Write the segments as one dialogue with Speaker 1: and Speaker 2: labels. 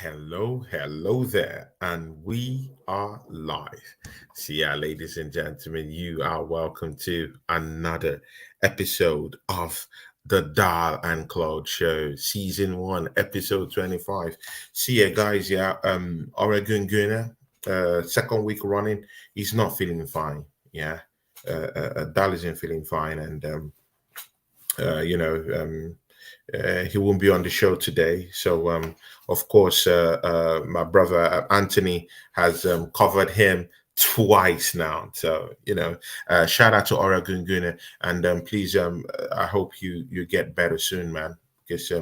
Speaker 1: Hello there, and we are live. So, yeah, ladies and gentlemen, you are welcome to another episode of the Dial and Claude Show, Season 1, Episode 25. See ya, guys. Yeah, Oregon Gunner, second week running, he's not feeling fine. Yeah, Dal isn't feeling fine, and uh, you know, um, he won't be on the show today. So, of course, my brother Anthony has covered him twice now. So, shout out to Oregon Guna, and please, I hope you get better soon, man. Because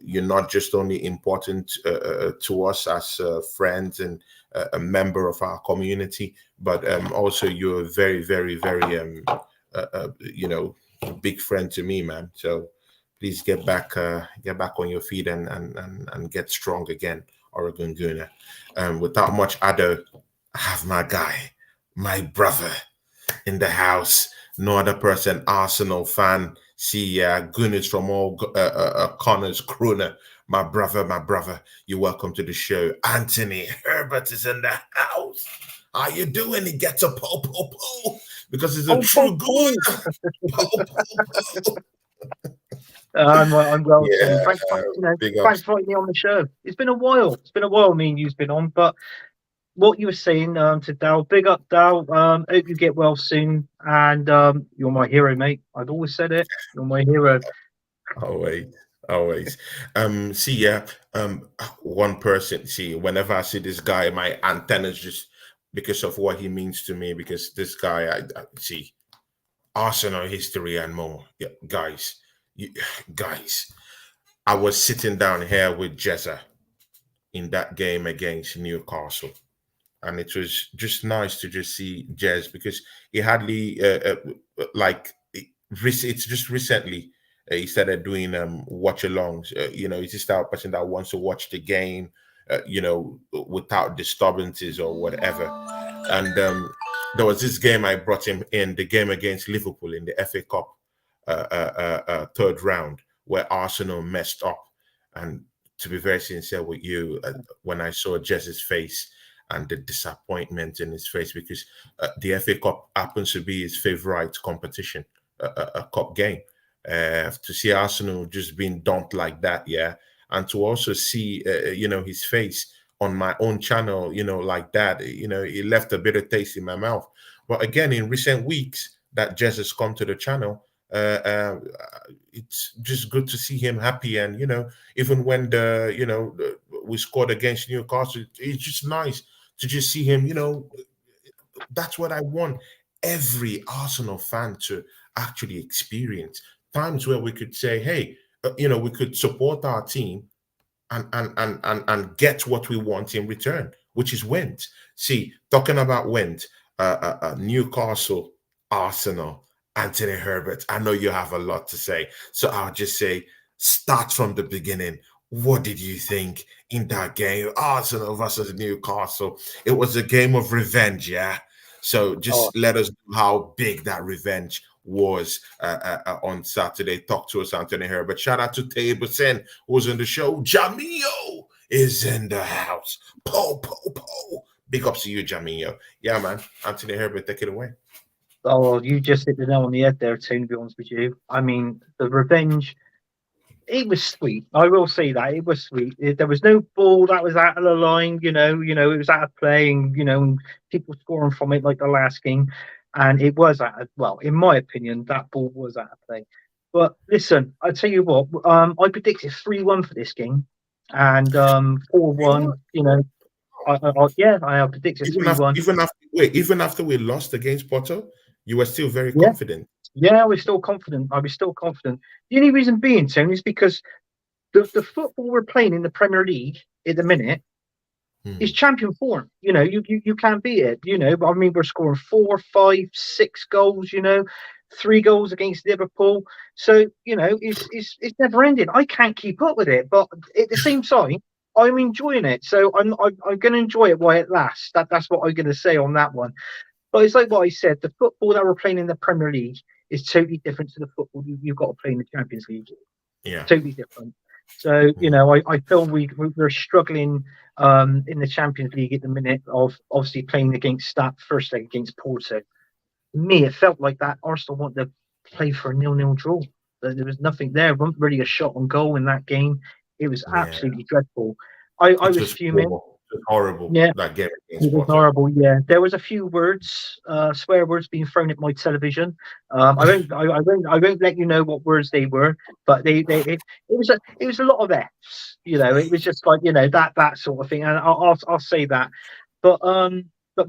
Speaker 1: you're not just only important to us as friends and a member of our community, but also you're a very, very, very, big friend to me, man. So please get back on your feet and get strong again, Oregon Guna. Without much ado, I have my guy, my brother in the house. No other person, Arsenal fan. See, Gunners from all corners, Crooner. My brother, you're welcome to the show. Anthony Herbert is in the house. How you doing? He gets a po because he's a
Speaker 2: Oh,
Speaker 1: true
Speaker 2: Paul,
Speaker 1: good.
Speaker 2: Paul.
Speaker 1: Po.
Speaker 2: I'm well, Tim.
Speaker 1: Yeah, big
Speaker 2: Thanks
Speaker 1: ups.
Speaker 2: for inviting me on the show. It's been a while. It's been a while. Me and you've been on, but what you were saying to Dal, big up Dal. Hope you get well soon. And you're my hero, mate. I've always said it. You're my hero.
Speaker 1: Always, always. See, yeah. One person. See, whenever I see this guy, my antennas just because of what he means to me. Because this guy, I see Arsenal history and more. Yeah, guys, you, guys. I was sitting down here with Jezza in that game against Newcastle, and it was just nice to just see Jez because he hardly like it's just recently he started doing watch alongs. He's just that person that wants to watch the game, without disturbances or whatever. And there was this game I brought him in, the game against Liverpool in the FA Cup third round, where Arsenal messed up. And to be very sincere with you, when I saw Jess's face and the disappointment in his face, because the FA Cup happens to be his favorite competition, a cup game. To see Arsenal just being dumped like that, yeah, and to also see, his face on my own channel, like that, it left a bitter taste in my mouth. But again, in recent weeks, that Jess has come to the channel. It's just good to see him happy, and even when we scored against Newcastle, it's just nice to just see him. That's what I want every Arsenal fan to actually experience. Times where we could say, hey, we could support our team and get what we want in return, which is wins. See, talking about wins, Newcastle, Arsenal, Anthony Herbert. I know you have a lot to say, so I'll just say, start from the beginning. What did you think in that game, Arsenal versus Newcastle? It was a game of revenge, yeah. So
Speaker 2: Oh,
Speaker 1: just let us know how big that revenge was on Saturday. Talk to us, Anthony Herbert. Shout out to Tabor Sen, who was on the show. Jamio is in the house. Po. Big ups to you, Jamio. Yeah, man. Anthony Herbert, take it away.
Speaker 2: oh, you just hit the nail on the head there, Tim. To be honest with you, I mean, the revenge. It was sweet. I will say that it was sweet. There was no ball that was out of the line. It was out of play, and people scoring from it like the last game, and it was out of, well, in my opinion, that ball was out of play. But listen, I tell you what, I predicted 3-1 for this game, and 4-1. Yeah, I predicted
Speaker 1: Even
Speaker 2: three
Speaker 1: after,
Speaker 2: one.
Speaker 1: even after, wait, even after we lost against Porto, you were still very
Speaker 2: Yeah,
Speaker 1: confident.
Speaker 2: yeah, we're still confident. I was still confident. The only reason being, Tony, is because the football we're playing in the Premier League at the minute is
Speaker 1: Hmm.
Speaker 2: champion form. You can't beat it. But I mean, we're scoring 4, 5, 6 goals. 3 goals against Liverpool. So it's never ending. I can't keep up with it, but at the same time, I'm enjoying it. So I'm going to enjoy it while it lasts. That's what I'm going to say on that one. But it's like what I said. The football that we're playing in the Premier League is totally different to the football you've got to play in the Champions League.
Speaker 1: Yeah.
Speaker 2: Totally different. So,
Speaker 1: Mm.
Speaker 2: I feel we're struggling in the Champions League at the minute of obviously playing against that first leg against Porto. Me, it felt like that Arsenal wanted to play for a nil-nil draw. There was nothing there. There wasn't really a shot on goal in that game. It was
Speaker 1: Yeah,
Speaker 2: absolutely dreadful. I
Speaker 1: it
Speaker 2: was
Speaker 1: was
Speaker 2: fuming.
Speaker 1: poor. It was horrible
Speaker 2: Yeah,
Speaker 1: that game against
Speaker 2: it was
Speaker 1: Porto.
Speaker 2: horrible. Yeah, there was a few words, swear words being thrown at my television. I won't let you know what words they were, but it was a lot of Fs. It was just like that sort of thing, and I'll say that. But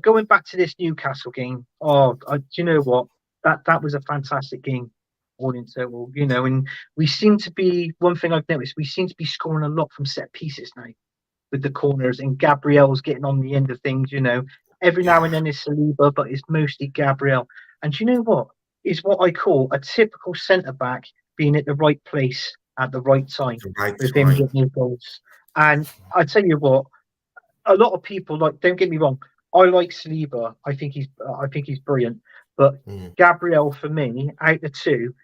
Speaker 2: going back to this Newcastle game, do you know what? That was a fantastic game, all in total. And we seem to be one thing I've noticed. We seem to be scoring a lot from set pieces now with the corners, and Gabriel's getting on the end of things. Every now and
Speaker 1: Yeah,
Speaker 2: then it's Saliba, but it's mostly Gabriel. And do you know what? Is what I call a typical centre back being at the right place at the right time
Speaker 1: the right
Speaker 2: with him
Speaker 1: time.
Speaker 2: getting his goals. And I tell you what, a lot of people like. Don't get me wrong. I like Saliba. I think he's brilliant. But
Speaker 1: Mm.
Speaker 2: Gabriel, for me, out of the two,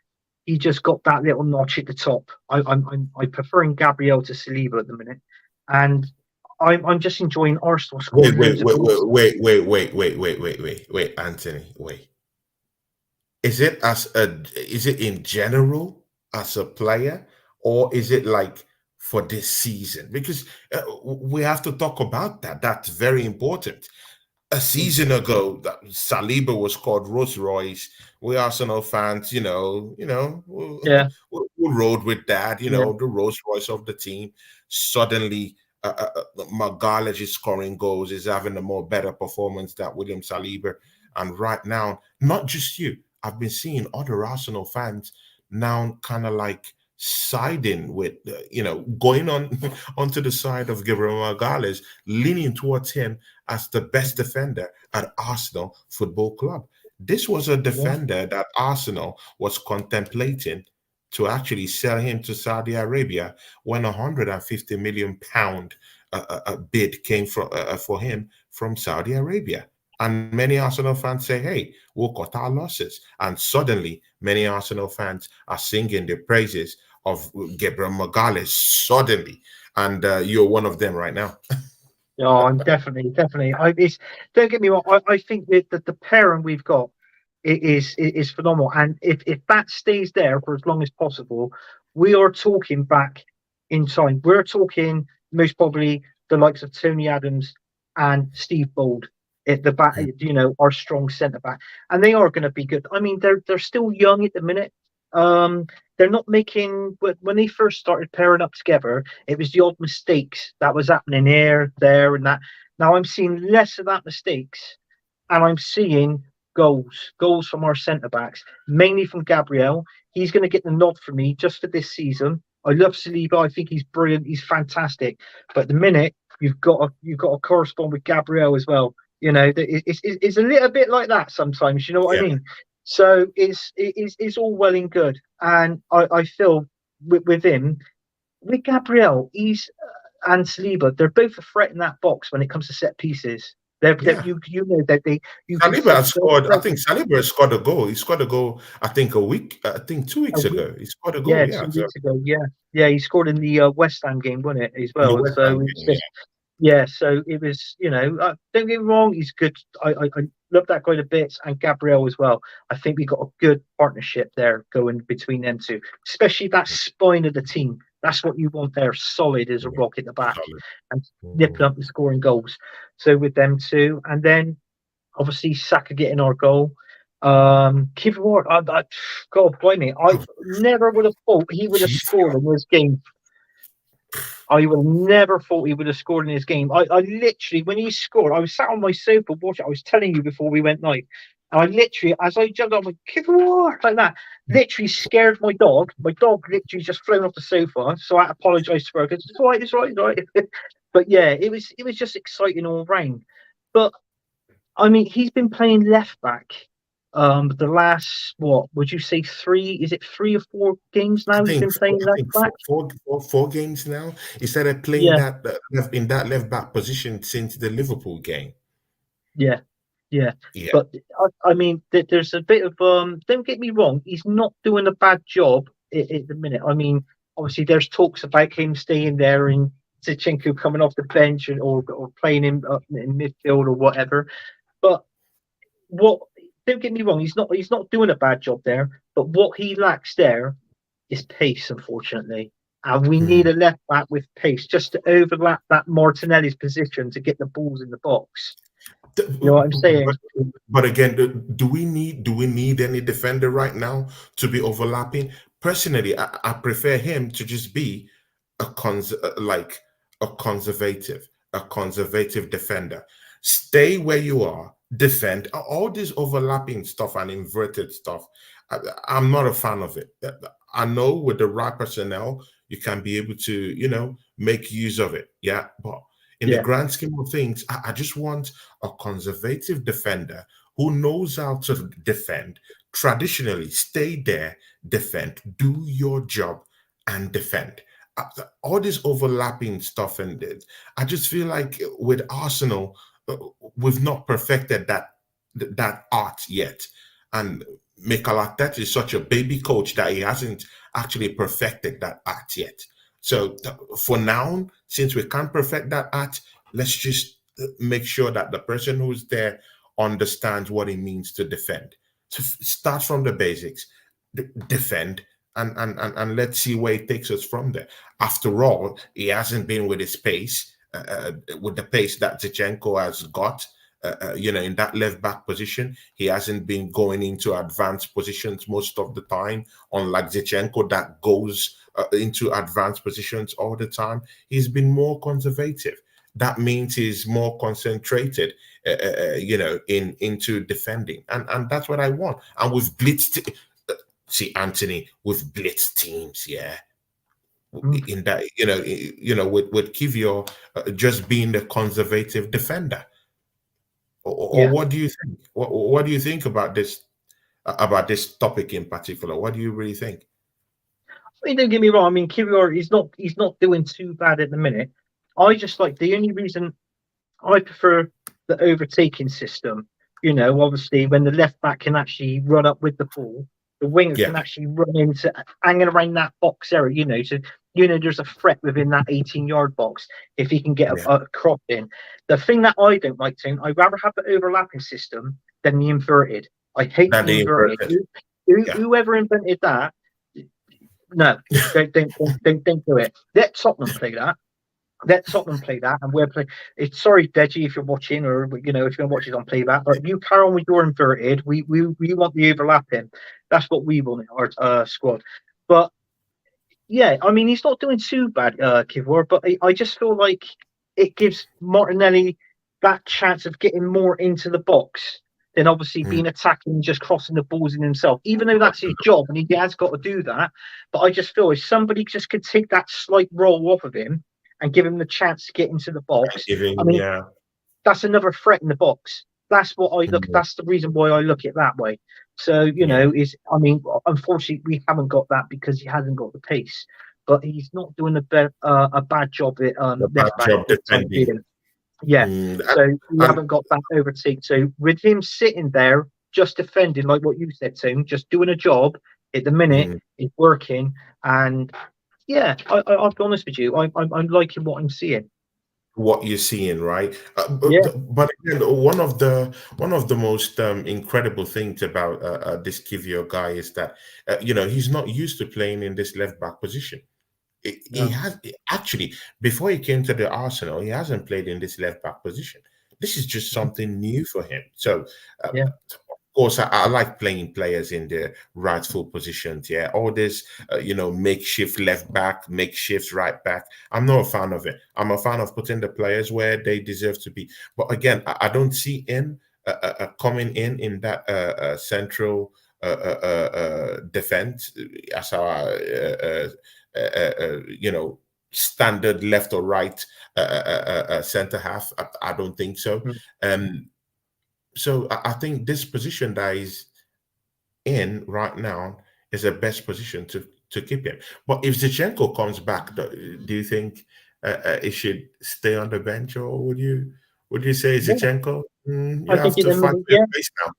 Speaker 2: he just got that little notch at the top. I'm preferring Gabriel to Saliba at the minute, and I'm just enjoying Arsenal
Speaker 1: Wait,
Speaker 2: scoring
Speaker 1: wait,
Speaker 2: loads of
Speaker 1: wait,
Speaker 2: goals.
Speaker 1: wait, wait, wait, wait, wait, wait, wait, wait, Anthony, wait. Is it in general as a player, or is it like for this season? Because we have to talk about that. That's very important. A
Speaker 2: Mm.
Speaker 1: season ago, that Saliba was called Rolls Royce. We Arsenal fans,
Speaker 2: Yeah,
Speaker 1: we rode with that.
Speaker 2: yeah,
Speaker 1: The Rolls Royce of the team. Suddenly, Magalhaes is scoring goals, is having a more better performance than William Saliba. And right now, not just you, I've been seeing other Arsenal fans now kind of like siding with, going on onto the side of Gabriel Magalhaes, leaning towards him as the best defender at Arsenal Football Club. This was a
Speaker 2: yeah,
Speaker 1: defender that Arsenal was contemplating to actually sell him to Saudi Arabia when 150 million pound bid came for him from Saudi Arabia. And many Arsenal fans say, hey, we'll cut our losses. And suddenly, many Arsenal fans are singing the praises of Gabriel Magalhaes suddenly. And you're one of them right now.
Speaker 2: yeah. I'm definitely. Don't get me wrong. I think that the pairing we've got is phenomenal, and if that stays there for as long as possible, we are talking back in time. We're talking most probably the likes of Tony Adams and Steve Bold at the back. Our strong centre back, and they are going to be good. I mean, they're still young at the minute. Um, they're not making when they first started pairing up together. It was the odd mistakes that was happening here, there, and that. Now I'm seeing less of that mistakes, and I'm seeing goals from our centre backs, mainly from Gabriel. He's going to get the nod for me just for this season. I love Saliba. I think he's brilliant. He's fantastic. But the minute you've got to correspond with Gabriel as well. It's a little bit like that sometimes. You know what I
Speaker 1: Yeah.
Speaker 2: mean? So it's all well and good, and I feel with him, with Gabriel, and Saliba, they're both a threat in that box when it comes to set pieces.
Speaker 1: Yeah.
Speaker 2: You know that you can
Speaker 1: Saliba
Speaker 2: see
Speaker 1: has
Speaker 2: they're a
Speaker 1: scored. I
Speaker 2: threat.
Speaker 1: think Saliba has scored a goal. He scored a goal. I think two
Speaker 2: A
Speaker 1: weeks
Speaker 2: week,
Speaker 1: ago. He scored a
Speaker 2: yeah,
Speaker 1: goal. Yeah.
Speaker 2: two
Speaker 1: So
Speaker 2: weeks ago, yeah, yeah, he scored in the West Ham game, wasn't it, as
Speaker 1: in the
Speaker 2: well?
Speaker 1: West Ham
Speaker 2: So it's
Speaker 1: game.
Speaker 2: just yeah, so it was, don't get me wrong, he's good. I love that guy to bits, and Gabriel as well. I think we got a good partnership there going between them two, especially that spine of the team. That's what you want there, solid as a
Speaker 1: Yeah.
Speaker 2: rock at the back
Speaker 1: Solid.
Speaker 2: and nipping
Speaker 1: Mm.
Speaker 2: up and scoring goals. So with them two, and then obviously Saka getting our goal. Keep Ward, God, blimey, I never would have thought he would have
Speaker 1: Jeez,
Speaker 2: scored in this game. I would have never thought he would have scored in his game. I literally, when he scored, I was sat on my sofa watching. I was telling you before we went live. And I literally, as I jumped up, like, give more like that. Literally scared my dog. My dog literally just flown off the sofa. So I apologized to her because it's all right, it's all right, it's all right. But yeah, it was just exciting all round. But I mean, he's been playing left back. The last what would you say three? Is it 3 or 4 games now? He's been playing
Speaker 1: I
Speaker 2: left
Speaker 1: think
Speaker 2: back.
Speaker 1: four games now. He started playing
Speaker 2: Yeah,
Speaker 1: that in that left back position since the Liverpool game.
Speaker 2: yeah. Yeah,
Speaker 1: Yeah.
Speaker 2: but I mean, there's a bit of Don't get me wrong, he's not doing a bad job at the minute. I mean, obviously there's talks about him staying there and Zinchenko coming off the bench or playing him up in midfield or whatever. But what? Don't get me wrong, he's not doing a bad job there. But what he lacks there is pace, unfortunately. And we need
Speaker 1: Hmm.
Speaker 2: a left back with pace just to overlap that Martinelli's position to get the balls in the box. You know what I'm saying?
Speaker 1: But, but again, do we need any defender right now to be overlapping? Personally, I prefer him to just be like a conservative defender. Stay where you are, defend. All this overlapping stuff and inverted stuff, I, I'm not a fan of it. I know with the right personnel, you can be able to, make use of it. Yeah, but in the
Speaker 2: Yeah.
Speaker 1: grand scheme of things, I just want a conservative defender who knows how to defend. Traditionally, stay there, defend, do your job, and defend. Uh, all this overlapping stuff, and I just feel like with Arsenal, we've not perfected that art yet. And Mikel Arteta is such a baby coach that he hasn't actually perfected that art yet. So for now, since we can't perfect that art, let's just make sure that the person who's there understands what it means to defend. So start from the basics, defend, and let's see where it takes us from there. After all, he hasn't been with his pace, with the pace that Zichenko has got. In that left back position, he hasn't been going into advanced positions most of the time, unlike Zichenko that goes into advanced positions all the time. He's been more conservative. That means he's more concentrated, into defending, and that's what I want. And we've blitzed. See, Anthony, we've blitzed teams, yeah.
Speaker 2: Mm,
Speaker 1: In that, with Kivio just being the conservative defender. Or
Speaker 2: yeah.
Speaker 1: what do you think? What do you think about this topic in particular? What do you really think?
Speaker 2: I mean, don't get me wrong. I mean, Kirior, he's not doing too bad at the minute. I just like the only reason I prefer the overtaking system. Obviously, when the left back can actually run up with the ball, the winger
Speaker 1: Yeah,
Speaker 2: can actually run into hanging around that box area. So there's a threat within that 18-yard box if he can get
Speaker 1: yeah.
Speaker 2: a crop in. The thing that I don't like, Tim, I'd rather have the overlapping system than the inverted. I hate
Speaker 1: That
Speaker 2: the
Speaker 1: they
Speaker 2: inverted.
Speaker 1: inverted. Yeah,
Speaker 2: Whoever invented that, no, don't do it. Let Tottenham play that. Let Tottenham play that, and we're playing. It's sorry, Deji, if you're watching, or if you're going to watch it on playback. But you carry on with your inverted. We want the overlapping. That's what we want in our squad. But yeah, I mean, he's not doing too bad, Kivor. But I just feel like it gives Martinelli that chance of getting more into the box than obviously
Speaker 1: mm,
Speaker 2: being attacking and just crossing the balls in himself. Even though that's his job and he has got to do that, but I just feel if somebody just could take that slight roll off of him and give him the chance to get into the
Speaker 1: and
Speaker 2: box. I
Speaker 1: giving,
Speaker 2: mean,
Speaker 1: yeah.
Speaker 2: that's another threat in the box. That's what I look.
Speaker 1: Mm,
Speaker 2: That's the reason why I look at it that way. So
Speaker 1: yeah,
Speaker 2: is I mean, unfortunately, we haven't got that because he hasn't got the pace. But he's not doing a bad job at
Speaker 1: the bad
Speaker 2: left back
Speaker 1: job
Speaker 2: for the time
Speaker 1: defending.
Speaker 2: being. Yeah. So we
Speaker 1: And
Speaker 2: haven't got that overtake. So with him sitting there just defending, like what you said, Tim, just doing a job at the minute,
Speaker 1: mm,
Speaker 2: is working. And yeah, I'll be honest with you, I'm liking what I'm seeing.
Speaker 1: what you're seeing, right?
Speaker 2: Yeah.
Speaker 1: But again, one of the most incredible things about this Kivio guy is that he's not used to playing in this left back position. He
Speaker 2: No.
Speaker 1: has actually, before he came to the Arsenal, he hasn't played in this left back position. This is just
Speaker 2: Mhm.
Speaker 1: something new for him. So,
Speaker 2: Yeah.
Speaker 1: of course, I like playing players in their rightful positions. Yeah, all this, makeshift left back, makeshift right back. I'm not a fan of it. I'm a fan of putting the players where they deserve to be. But again, I don't see him coming in that central defense as our standard left or right center half. I don't think so.
Speaker 2: Mhm.
Speaker 1: Um, so I think this position that he's in right now is the best position to keep him. But if Zichenko comes back, do you think he should stay on the bench, or would you say
Speaker 2: Yeah.
Speaker 1: Zichenko? You
Speaker 2: I think
Speaker 1: have to fight for your
Speaker 2: yeah,
Speaker 1: place now.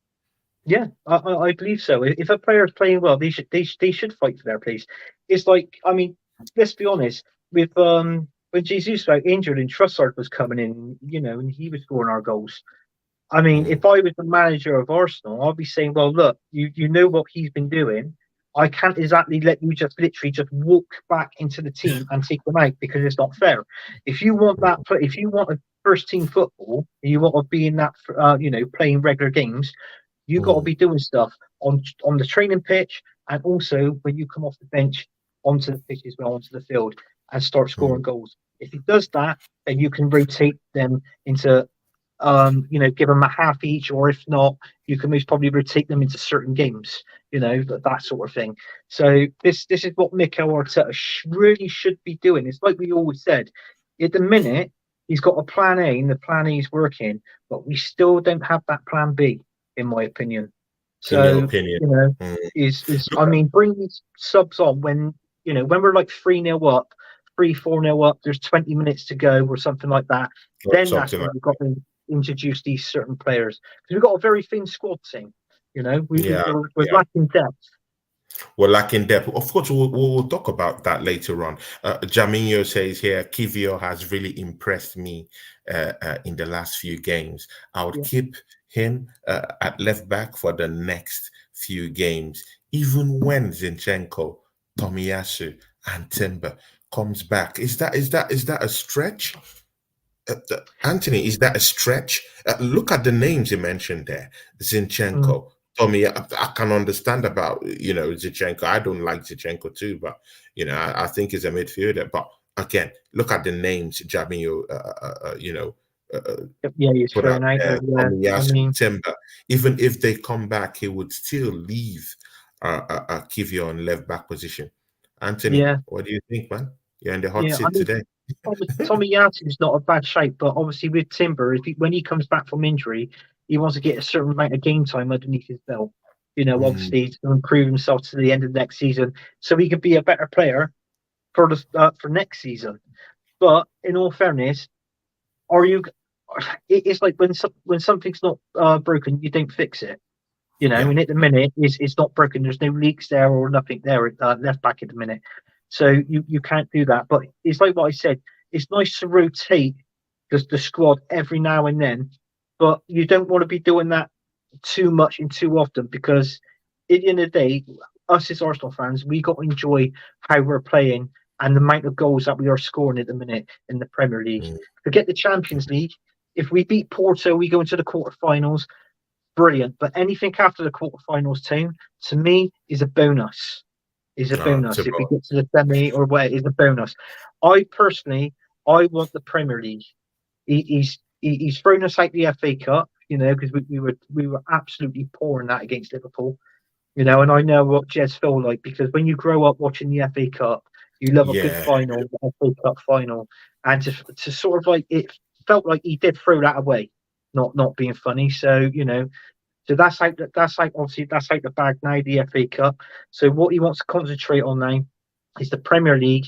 Speaker 2: yeah, I believe so. If a player is playing well, they should fight for their place. It's like, I mean, let's be honest, with when Jesus got injured and Trossard was coming in, and he was scoring our goals. I mean,
Speaker 1: Mm,
Speaker 2: if I was the manager of Arsenal, I'd be saying, well, look, you know what he's been doing. I can't exactly let you just literally just walk back into the team and take them out because it's not fair. If you want a first team football, you want to be in that, playing regular games, you got to
Speaker 1: mm,
Speaker 2: be doing stuff on the training pitch and also when you come off the bench onto the pitch as well, onto the field and start
Speaker 1: mm,
Speaker 2: scoring goals. If he does that, then you can rotate them into give them a half each, or if not, you can most probably rotate them into certain games, that sort of thing. So this is what Mikel Arteta really should be doing. It's like we always said. At the minute, he's got a plan A, and the plan A is working, but we still don't have that plan B, in my opinion.
Speaker 1: in your
Speaker 2: So
Speaker 1: opinion. Mm.
Speaker 2: is
Speaker 1: Look
Speaker 2: I
Speaker 1: at
Speaker 2: mean, bring these subs on when when we're like 3-0 up, 3-4-0 up. There's 20 minutes to go or something like that.
Speaker 1: or
Speaker 2: Then that's
Speaker 1: something
Speaker 2: when
Speaker 1: like
Speaker 2: we've got to introduce these certain players because we've got a very thin squad team.
Speaker 1: yeah,
Speaker 2: We're
Speaker 1: yeah.
Speaker 2: lacking depth.
Speaker 1: We're lacking depth. Of course, we'll talk about that later on. Jaminho says here, Kivio has really impressed me in the last few games. I would
Speaker 2: Yeah,
Speaker 1: keep him at left back for the next few games, even when Zinchenko, Tomiyasu, and Timber comes back. Is that a stretch? Anthony, is that a stretch? Look at the names you mentioned there.
Speaker 2: mm,
Speaker 1: Zinchenko. Tommy, I can understand about, Zinchenko. I don't like Zinchenko too, but, I think he's a midfielder. But again, look at the names Jabinho,
Speaker 2: yeah, he's
Speaker 1: put out
Speaker 2: thrown out there.
Speaker 1: there.
Speaker 2: Yeah,
Speaker 1: Tommy
Speaker 2: I
Speaker 1: Yasu,
Speaker 2: mean,
Speaker 1: Timber. Even if they come back, he would still leave Kivio on left back position. Anthony,
Speaker 2: yeah,
Speaker 1: what do you think, man? You're in the hot
Speaker 2: yeah. I
Speaker 1: seat
Speaker 2: mean,
Speaker 1: today.
Speaker 2: Tommy Yasu's not a bad shape, but obviously with Timber, when he comes back from injury, he wants to get a certain amount of game time underneath his belt.
Speaker 1: Mm,
Speaker 2: Obviously to improve himself to the end of next season, so he could be a better player for next season. But in all fairness, are you? It's like when something's not broken, you don't fix it.
Speaker 1: yeah.
Speaker 2: And at the minute, it's not broken. There's no leaks there or nothing there at left back at the minute. So you can't do that. But it's like what I said. It's nice to rotate the squad every now and then, but you don't want to be doing that too much and too often because at the end of the day, us as Arsenal fans, we got to enjoy how we're playing and the amount of goals that we are scoring at the minute in the Premier League.
Speaker 1: Mm,
Speaker 2: Forget the Champions League. If we beat Porto, we go into the quarterfinals. Brilliant. But anything after the quarterfinals team, to me, is a bonus. Is a
Speaker 1: it's a
Speaker 2: bonus. If we get
Speaker 1: bonus.
Speaker 2: to the semi or where is a bonus. I personally, I want the Premier League. He's thrown us out the FA Cup, because we were absolutely poor in that against Liverpool. And I know what Jez feel like because when you grow up watching the FA Cup, you love a good
Speaker 1: Yeah,
Speaker 2: final, the FA Cup final, and to sort of like it felt like he did throw that away, not being funny. So so that's like obviously that's like the bag now, the FA Cup. So what he wants to concentrate on now is the Premier League.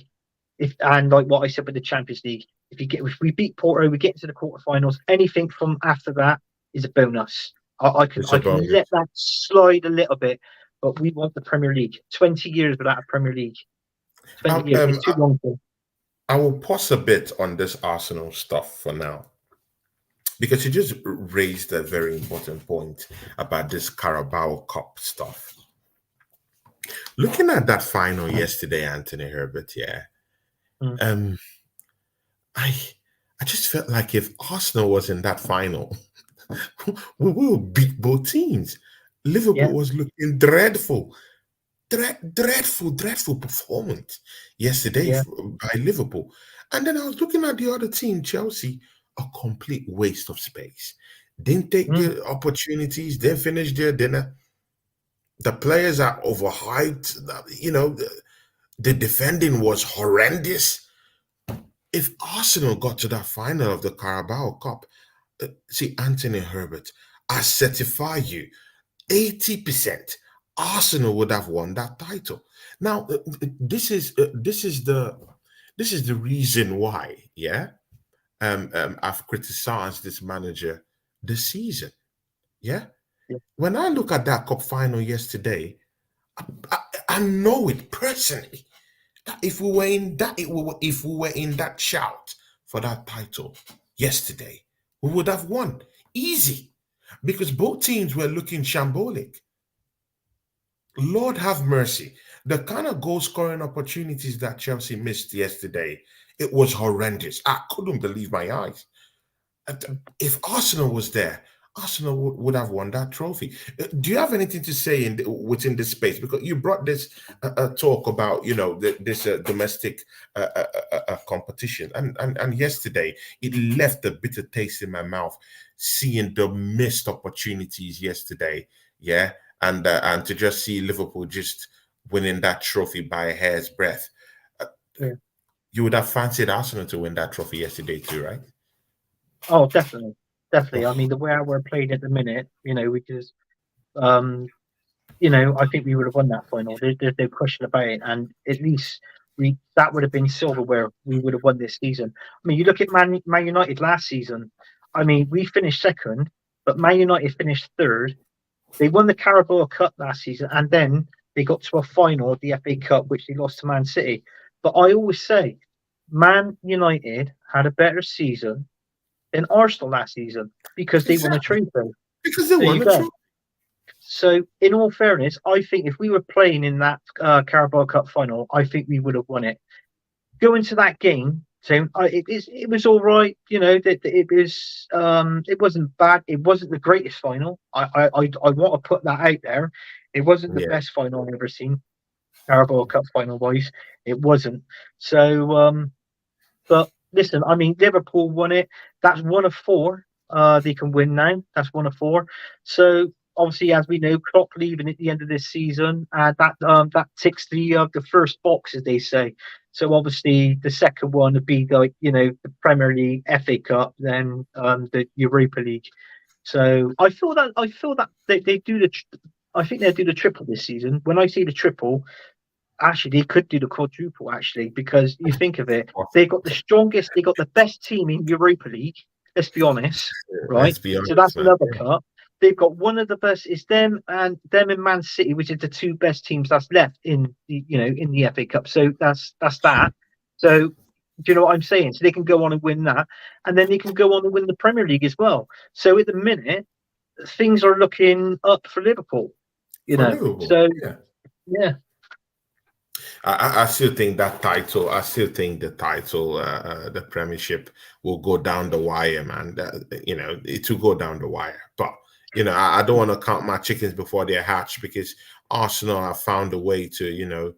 Speaker 2: If and like what I said with the Champions League, if we beat Porto, we get into the quarterfinals. Anything from after that is a bonus. I can
Speaker 1: it's a
Speaker 2: I can
Speaker 1: bonus.
Speaker 2: let that slide a little bit, but we want the Premier League. 20 years without a Premier League.
Speaker 1: I,
Speaker 2: 20 years. It's too long for.
Speaker 1: I will pause a bit on this Arsenal stuff for now because you just raised a very important point about this Carabao Cup stuff. Looking at that final yesterday, Anthony Herbert, yeah,
Speaker 2: Mm,
Speaker 1: um, I I just felt like if Arsenal was in that final, we will beat both teams.
Speaker 2: yeah.
Speaker 1: Liverpool was looking dreadful. Dreadful performance yesterday
Speaker 2: Yeah.
Speaker 1: by Liverpool. And then I was looking at the other team, Chelsea, a complete waste of space. Didn't take
Speaker 2: Mm,
Speaker 1: the opportunities, didn't finish their dinner. The players are overhyped. The defending was horrendous. If Arsenal got to that final of the Carabao Cup, see, Anthony Herbert, I certify you 80% Arsenal would have won that title. Now, this is the reason why, yeah. I've criticized this manager this season. Yeah.
Speaker 2: yeah.
Speaker 1: When I look at that cup final yesterday, I, I know it personally. If we were in that, if we were in that shout for that title yesterday, we would have won easy because both teams were looking shambolic. Lord have mercy. The kind of goal scoring opportunities that Chelsea missed yesterday, it was horrendous. I couldn't believe my eyes. If Arsenal was there, Arsenal would have won that trophy. Do you have anything to say within this space? Because you brought this talk about, this domestic competition, and yesterday it left a bitter taste in my mouth seeing the missed opportunities yesterday. Yeah, and to just see Liverpool just winning that trophy by a hair's breadth. Uh,
Speaker 2: Yeah.
Speaker 1: you would have fancied Arsenal to win that trophy yesterday too, right?
Speaker 2: Oh, definitely, definitely. I
Speaker 1: Oh,
Speaker 2: mean, the way we're playing at the minute, we just, um, I think we would have won that final. There's no question about it, and at least we that would have been silverware. We would have won this season. I mean, you look at Man United last season. I mean, we finished second, but Man United finished third. They won the Carabao Cup last season, and then they got to a final of the FA Cup, which they lost to Man City. But I always say, Man United had a better season than Arsenal last season because they won a
Speaker 1: exactly.
Speaker 2: trophy.
Speaker 1: Because they
Speaker 2: There
Speaker 1: won
Speaker 2: you
Speaker 1: the
Speaker 2: go.
Speaker 1: trophy.
Speaker 2: So, in all fairness, I think if we were playing in that Carabao Cup final, I think we would have won it. Going to that game, so it was all right. That it wasn't bad. It wasn't the greatest final. I want to put that out there. It wasn't the
Speaker 1: Yeah,
Speaker 2: best final I've ever seen, Carabao Cup final wise. It wasn't. So but listen, I mean, Liverpool won it. That's one of four. They can win now. That's one of four. So obviously, as we know, Klopp leaving at the end of this season, that ticks the first box, as they say. So obviously, the second one would be like the Premier League, FA Cup, then the Europa League. So I feel that they do I think they'll do the triple this season. When I see the triple, actually, they could do the quadruple actually, because you think of it, they got the best team in Europa League. Let's be honest, right?
Speaker 1: let's be
Speaker 2: So
Speaker 1: honest,
Speaker 2: that's
Speaker 1: man.
Speaker 2: another cup. They've got one of the best. It's them and Man City, which is the two best teams that's left in the FA Cup. So that's that. So do you know what I'm saying? So they can go on and win that, and then they can go on and win the Premier League as well. So at the minute, things are looking up for Liverpool. You
Speaker 1: For
Speaker 2: know,
Speaker 1: Liverpool,
Speaker 2: so
Speaker 1: yeah.
Speaker 2: yeah,
Speaker 1: I still think that title. I still think the title, the Premiership, will go down the wire, man. It will go down the wire. But I don't want to count my chickens before they're hatched because Arsenal have found a way to,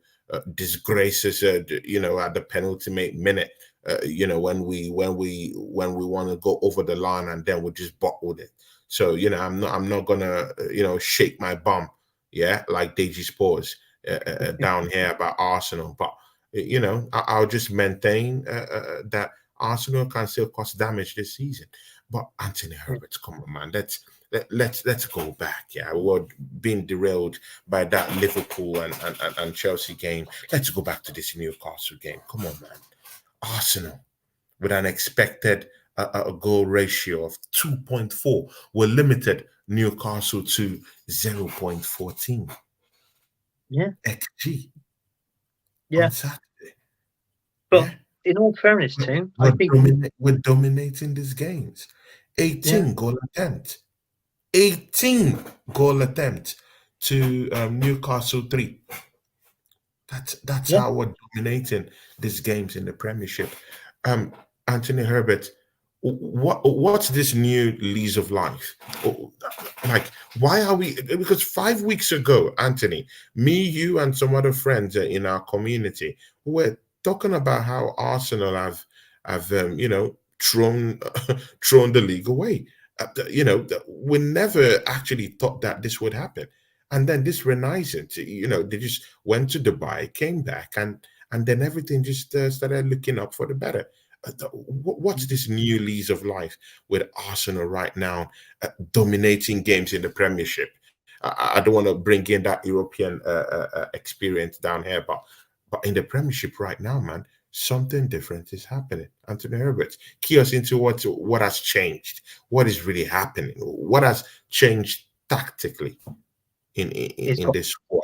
Speaker 1: disgrace us, at the penultimate minute. When we want to go over the line and then we just bottled it. So I'm not gonna shake my bum, yeah, like Deji Spores down here about Arsenal. But I'll just maintain that Arsenal can still cause damage this season. But Anthony Herbert, come on, man, let's go back. Yeah, we're being derailed by that Liverpool and Chelsea game. Let's go back to this Newcastle game. Come on, man. Arsenal with an expected a goal ratio of 2.4 were limited Newcastle to 0.14
Speaker 2: yeah,
Speaker 1: xg on
Speaker 2: yeah.
Speaker 1: Saturday.
Speaker 2: But
Speaker 1: Yeah,
Speaker 2: in all fairness, Tim, I
Speaker 1: we're,
Speaker 2: think
Speaker 1: we're dominating these games.
Speaker 2: yeah,
Speaker 1: 18 goal attempt. 18 goal attempt to Newcastle 3. That's
Speaker 2: yeah,
Speaker 1: how we're dominating these games in the Premiership. Um, Anthony Herbert, what's this new lease of life? Oh, like, why are we? Because 5 weeks ago, Anthony, me, you, and some other friends in our community were talking about how Arsenal have thrown thrown the league away. We never actually thought that this would happen. And then this Renaissance, they just went to Dubai, came back, and then everything just started looking up for the better. What's this new lease of life with Arsenal right now, dominating games in the Premiership? I don't want to bring in that European experience down here, but in the Premiership right now, man, something different is happening. Anthony Herbert, key us into what has changed, what is really happening, what has changed tactically in
Speaker 2: it's
Speaker 1: in
Speaker 2: got.
Speaker 1: this squad.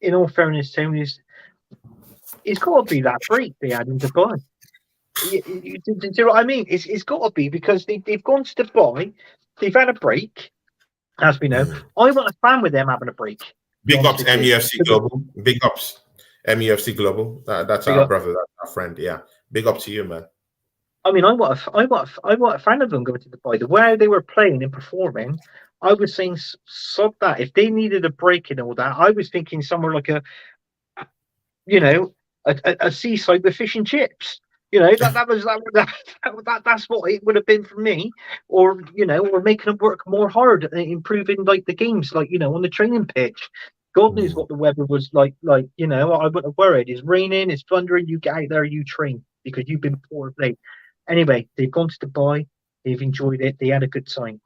Speaker 2: In all fairness, Tim, It's got to be that break they had in Dubai. Do you know what I mean? It's got to be because they've gone to Dubai, they've had a break, as we know.
Speaker 1: Mm.
Speaker 2: I want a fan with them having a break, to be
Speaker 1: Big
Speaker 2: honest
Speaker 1: ups
Speaker 2: with you.
Speaker 1: MUFC Global. Big ups MUFC Global. That's our brother. That's our friend. Yeah. Big up to you, man.
Speaker 2: I mean, I want a fan of them going to Dubai. The way they were playing and performing, I was saying, sod that. If they needed a break and all that, I was thinking somewhere like you know, a seaside with fish and chips. That's what it would have been for me, or or making them work more hard, improving like the games, like on the training pitch. God knows
Speaker 1: Mm.
Speaker 2: what the weather was like. I wouldn't have worried. It's raining, it's thundering. You get out there, you train because you've been poor late. Anyway, they've gone to Dubai. They've enjoyed it. They had a good time,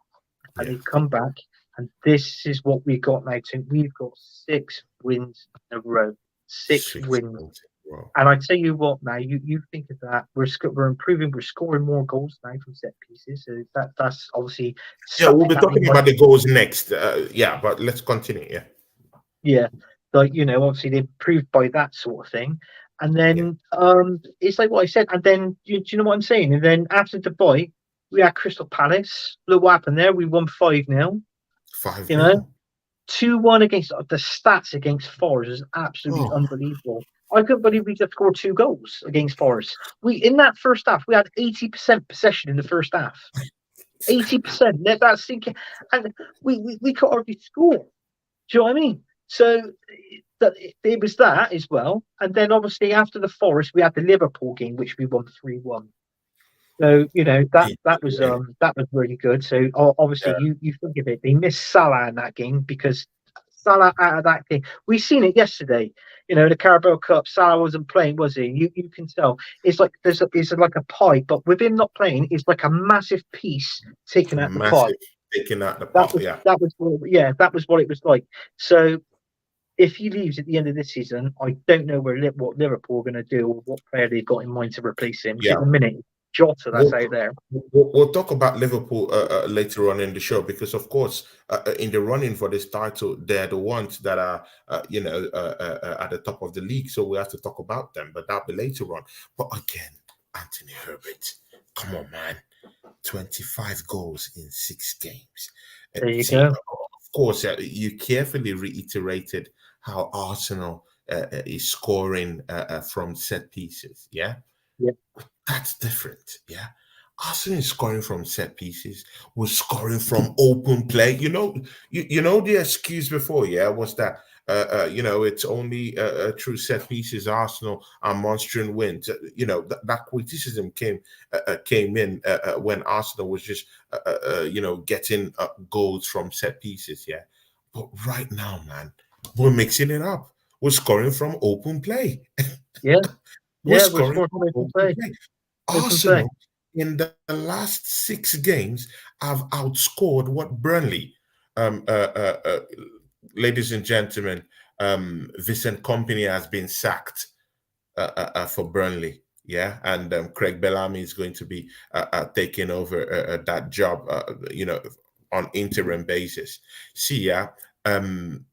Speaker 2: and
Speaker 1: Yeah.
Speaker 2: they've come back. And this is what we got now. Tim. We've got 6 wins in a row. Six
Speaker 1: Six
Speaker 2: wins.
Speaker 1: points. Wow.
Speaker 2: And I tell you what, now you think of that. We're improving. We're scoring more goals now from set pieces. So that's obviously
Speaker 1: Yeah, we'll
Speaker 2: something
Speaker 1: be
Speaker 2: that we
Speaker 1: talking
Speaker 2: might.
Speaker 1: about the goals next. Yeah, but let's continue. Yeah.
Speaker 2: Yeah, obviously they improved by that sort of thing. And
Speaker 1: Yeah.
Speaker 2: then it's like what I said. And then do you know what I'm saying? And then after Dubai, we had Crystal Palace. Look what happened there. We won 5-0.
Speaker 1: Five
Speaker 2: You know,
Speaker 1: nil.
Speaker 2: 2-1 against the stats against Forest is absolutely
Speaker 1: Oh,
Speaker 2: unbelievable. I couldn't believe we just scored 2 goals against Forest. We in that first half we had 80% possession in the first half. 80%. Let that sink in. And we could already score. Do you know what I mean? So that it was that as well. And then obviously after the Forest we had the Liverpool game which we won 3-1. So that was really good. So obviously you think of it, they missed Salah in that game because Salah out of that game. We seen it yesterday. The Carabao Cup. Salah wasn't playing, was he? You can tell. It's like it's like a pie, but with him not playing, it's like a massive piece taken out the pie.
Speaker 1: massive taking out the
Speaker 2: That
Speaker 1: pot.
Speaker 2: was
Speaker 1: Yeah.
Speaker 2: that was yeah, that was what it was like. So if he leaves at the end of this season, I don't know what Liverpool are going to do or what player they've got in mind to replace him. Because
Speaker 1: Yeah.
Speaker 2: at the minute, Jota that's
Speaker 1: We'll,
Speaker 2: out there.
Speaker 1: we'll talk about Liverpool later on in the show because, of course, in the running for this title, they're the ones that are, at the top of the league. So we have to talk about them, but that'll be later on. But again, Anthony Herbert, come on, man. 25 goals in 6 games.
Speaker 2: There you
Speaker 1: See,
Speaker 2: go.
Speaker 1: of course, you carefully reiterated how Arsenal is scoring from set pieces. Yeah,
Speaker 2: Yeah,
Speaker 1: that's different. Yeah. Arsenal is scoring from set pieces. We're scoring from open play. You know the excuse before, yeah, was that it's only through set pieces Arsenal are monstering wins. That criticism came in when Arsenal was just getting goals from set pieces. Yeah, but right now, man, we're mixing it up. We're scoring from open play.
Speaker 2: yeah,
Speaker 1: We're
Speaker 2: yeah. We're
Speaker 1: scoring
Speaker 2: scoring from
Speaker 1: from
Speaker 2: open
Speaker 1: open
Speaker 2: play.
Speaker 1: play.
Speaker 2: Open play.
Speaker 1: Arsenal in the last 6 games have outscored what Burnley, um, uh, uh, uh, ladies and gentlemen, Vincent Company has been sacked for Burnley. Yeah, and Craig Bellamy is going to be taking over that job, on interim basis. See, yeah, um,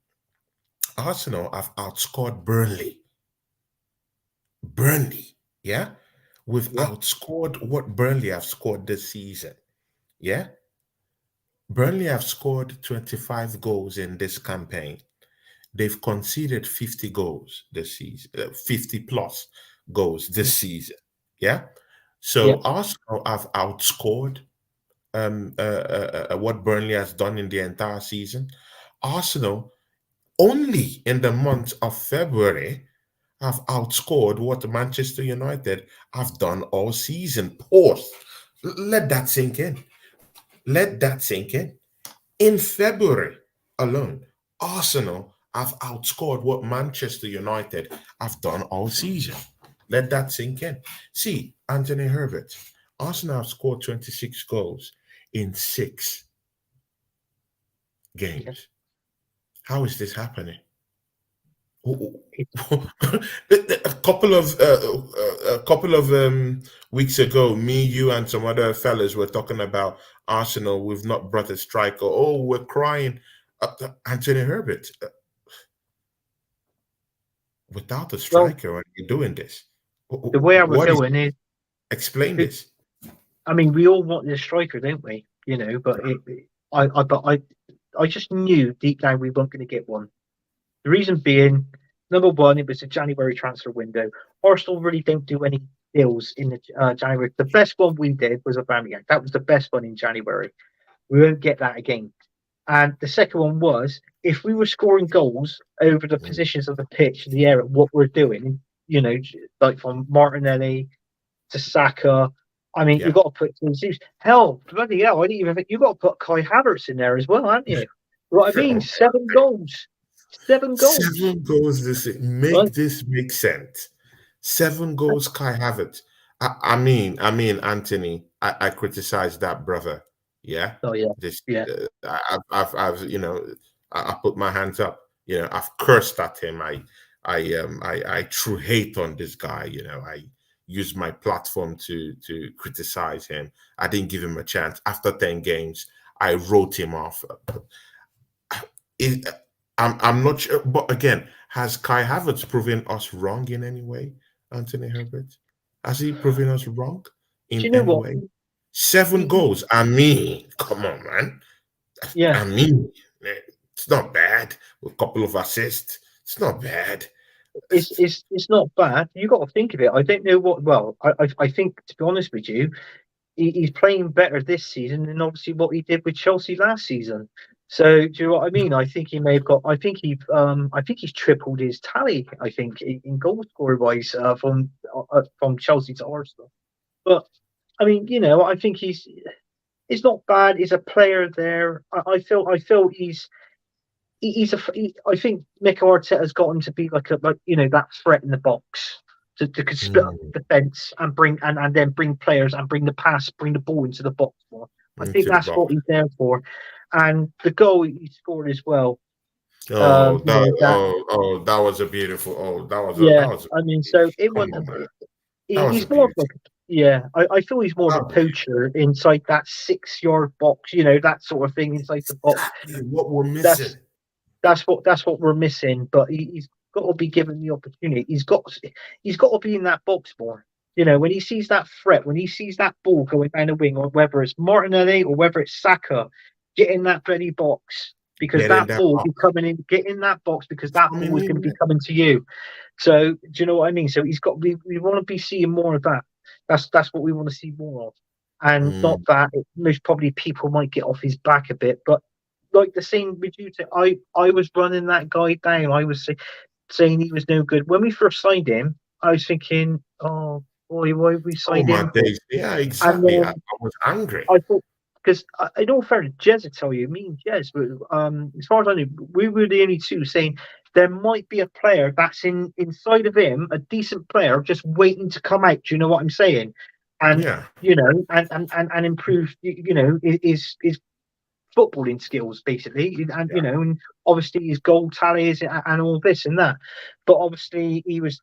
Speaker 1: Arsenal have outscored Burnley. Burnley, yeah, we've
Speaker 2: Yeah,
Speaker 1: outscored what Burnley have scored this season. Yeah, Burnley have scored 25 goals in this campaign. They've conceded 50 goals this season, 50 plus goals
Speaker 2: yeah,
Speaker 1: this season. Yeah,
Speaker 2: yeah,
Speaker 1: so Arsenal have outscored what Burnley has done in the entire season. Arsenal only in the month of February have outscored what Manchester United have done all season. Pause. Let that sink in. Let that sink in. In February alone, Arsenal have outscored what Manchester United have done all season. Let that sink in. See, Anthony Herbert, Arsenal have scored 26 goals in 6 games.
Speaker 2: yeah.
Speaker 1: How is this happening?
Speaker 2: It's,
Speaker 1: a couple of weeks ago, me, you, and some other fellas were talking about Arsenal. We've not brought a striker. Oh, we're crying. Anthony Herbert. without a
Speaker 2: Well,
Speaker 1: striker when you're doing this?
Speaker 2: the way I was
Speaker 1: What is?
Speaker 2: going is,
Speaker 1: Explain this.
Speaker 2: I mean, we all want a striker, don't we? You know, but I just knew deep down we weren't going to get one. The reason being, number one, it was a January transfer window. Arsenal really don't do any deals in the January. The best one we did was Aubameyang. That was the best one in January. We won't get that again. And the second one was if we were scoring goals over the
Speaker 1: Mm,
Speaker 2: positions of the pitch, the area, what we're doing, you know, like from Martinelli to Saka. I mean, you
Speaker 1: yeah.
Speaker 2: got to put Jesus. Hell, bloody hell! I didn't even think you got to put Kai Havertz in there as well, haven't you? What I mean, 7 goals, 7 goals,
Speaker 1: 7 goals this
Speaker 2: right?
Speaker 1: make this make sense. 7 goals, Kai Havertz. Anthony. I criticize that brother. Yeah,
Speaker 2: Oh yeah,
Speaker 1: this
Speaker 2: yeah.
Speaker 1: I've I put my hands up. I've cursed at him. I true hate on this guy. I used my platform to criticize him. I didn't give him a chance. After 10 games, I wrote him off. It, I'm not sure, but again, has Kai Havertz proven us wrong in any way, Anthony Herbert? Has he proven us wrong
Speaker 2: Do
Speaker 1: in
Speaker 2: you know
Speaker 1: any
Speaker 2: what?
Speaker 1: way? Seven
Speaker 2: He,
Speaker 1: goals. I mean, come on, man.
Speaker 2: yeah,
Speaker 1: I mean, it's not bad. With a couple of assists, it's not bad.
Speaker 2: it's not bad. You got to think of it. I don't know what. Well, I think to be honest with you, he's playing better this season than obviously what he did with Chelsea last season. So do you know what I mean? I think he may have got. I think he's tripled his tally. I think in goal scorer wise from Chelsea to Arsenal. But I mean, you know, I think he's not bad. He's a player there. I feel I think Mikel Arteta's got him to be like you know that threat in the box to split up
Speaker 1: Mm,
Speaker 2: the defense and and then bring players and bring the pass, bring the ball into the box more. I think
Speaker 1: into the
Speaker 2: that's
Speaker 1: box.
Speaker 2: what he's there for. And the goal he scored as well.
Speaker 1: Oh,
Speaker 2: You know that.
Speaker 1: that was a beautiful. Oh,
Speaker 2: Yeah,
Speaker 1: that was.
Speaker 2: I mean, so it
Speaker 1: Come
Speaker 2: was.
Speaker 1: on, man. That was a
Speaker 2: He's more of
Speaker 1: beauty.
Speaker 2: like, yeah, I feel he's more of a
Speaker 1: That was
Speaker 2: poacher inside that 6 yard box, you know, that sort of thing inside the box.
Speaker 1: exactly what we're missing.
Speaker 2: That's that's what we're missing. But he's got to be given the opportunity. He's got to be in that box more. You know, when he sees that threat, when he sees that ball going down the wing, or whether it's Martinelli or whether it's Saka, get in that bloody box because
Speaker 1: Get in
Speaker 2: that
Speaker 1: that
Speaker 2: ball will
Speaker 1: box.
Speaker 2: be coming in. Get in that box because
Speaker 1: It's
Speaker 2: that
Speaker 1: coming
Speaker 2: ball is going to
Speaker 1: in,
Speaker 2: be
Speaker 1: man.
Speaker 2: coming to you. So do you know what I mean? So he's got. We want to be seeing more of that. That's what we want to see more of, and not
Speaker 1: Mm,
Speaker 2: that most probably people might get off his back a bit, but like the same with you. I was running that guy down. I was saying he was no good when we first signed him. I was thinking, oh boy, why we
Speaker 1: oh
Speaker 2: signed
Speaker 1: my
Speaker 2: him for?
Speaker 1: days. Yeah,
Speaker 2: And
Speaker 1: exactly. I
Speaker 2: then
Speaker 1: was angry.
Speaker 2: I thought, because in all fairness, Jez would tell you, me and Jez, as far as I knew, we were the only two saying there might be a player that's inside of him, a decent player, just waiting to come out. Do you know what I'm saying? And
Speaker 1: Yeah,
Speaker 2: you know, and improve, you know, his footballing skills basically, and you
Speaker 1: yeah,
Speaker 2: know, and obviously his goal tallies and all this and that. But obviously he was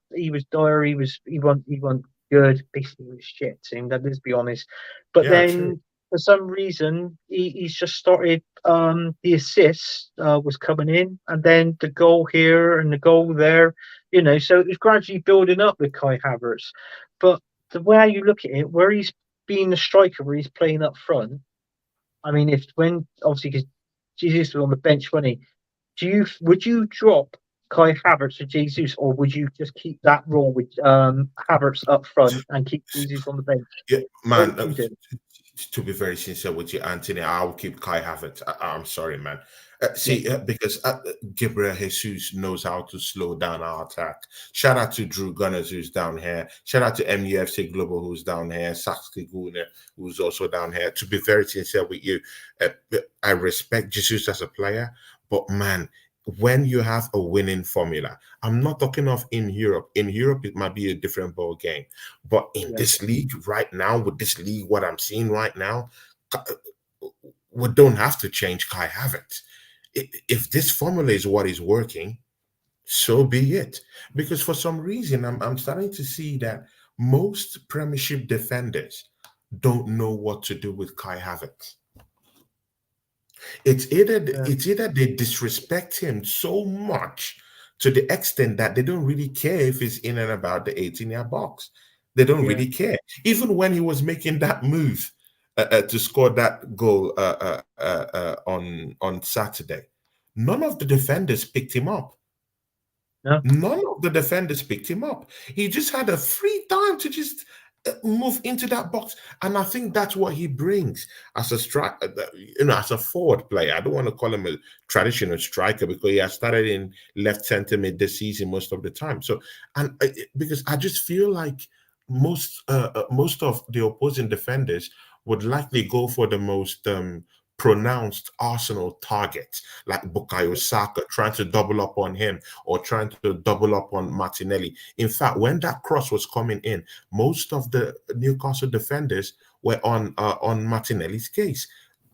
Speaker 2: dire. He wasn't good. Basically, he was shit. And let's be honest. But
Speaker 1: yeah, true.
Speaker 2: then for some reason he's just started. The assists was coming in, and then the goal here and the goal there. You know, so it was gradually building up with Kai Havertz. But the way you look at it, where he's being the striker, where he's playing up front, I mean, if when obviously because Jesus was on the bench, wasn't he? Would you drop Kai Havertz for Jesus, or would you just keep that role with Havertz up front and keep Jesus on the bench?
Speaker 1: Yeah,
Speaker 2: What
Speaker 1: man.
Speaker 2: would you do?
Speaker 1: To be very sincere with you, Anthony, I will keep Kai Havertz. I'm sorry, man.
Speaker 2: Yeah,
Speaker 1: Because Gabriel Jesus knows how to slow down our attack. Shout out to Drew Gunners, who's down here. Shout out to MUFC Global, who's down here. Saxky Guna, who's also down here. To be very sincere with you, uh, I respect Jesus as a player, but man, when you have a winning formula, I'm not talking of in Europe. In Europe, it might be a different ball game. But in
Speaker 2: yeah,
Speaker 1: this league right now, with this league, what I'm seeing right now, we don't have to change Kai Havertz. If this formula is what is working, so be it. Because for some reason, I'm starting to see that most Premiership defenders don't know what to do with Kai Havertz. It's either
Speaker 2: yeah,
Speaker 1: it's either they disrespect him so much to the extent that they don't really care if he's in and about the 18-yard box. They don't
Speaker 2: yeah,
Speaker 1: really care. Even when he was making that move to score that goal on Saturday, none of the defenders picked him up.
Speaker 2: no,
Speaker 1: None of the defenders picked him up. He just had a free time to just move into that box, and I think that's what he brings as a strike, as a forward player. I don't want to call him a traditional striker because he has started in left center mid this season most of the time. So, and because I just feel like most of the opposing defenders would likely go for the most pronounced Arsenal targets, like Bukayo Saka, trying to double up on him or trying to double up on Martinelli. In fact, when that cross was coming in, most of the Newcastle defenders were on Martinelli's case.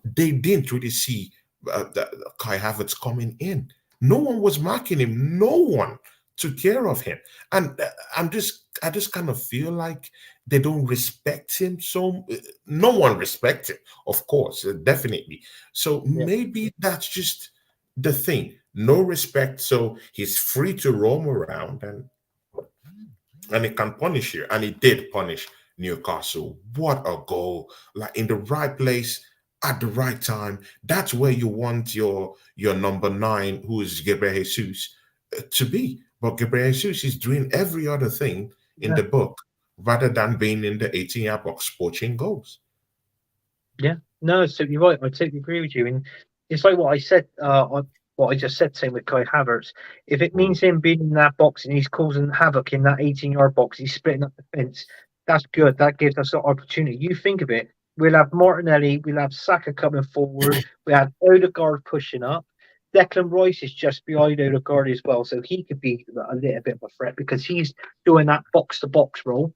Speaker 1: They didn't really see Kai Havertz coming in. No one was marking him. No one took care of him, and I just kind of feel like they don't respect him. So no one respects him, of course, definitely. So
Speaker 2: yeah,
Speaker 1: maybe that's just the thing. No respect, so he's free to roam around, and he can punish you. And he did punish Newcastle. What a goal! Like in the right place at the right time. That's where you want your number nine, who is Gabriel Jesus, to be. But Gabriel Jesus is doing every other thing in
Speaker 2: yeah.
Speaker 1: the book rather than being in the 18-yard box poaching goals.
Speaker 2: Yeah, no, so you're right. I totally agree with you. And it's like what I said, what I just said, same with Kai Havertz. If it
Speaker 1: Mm,
Speaker 2: means him being in that box and he's causing havoc in that 18-yard box, he's splitting up the fence, that's good. That gives us an opportunity. You think of it, we'll have Martinelli, we'll have Saka coming forward, we have Odegaard pushing up. Declan Rice is just behind Odegaard as well, so he could be a little bit of a threat because he's doing that box to box role.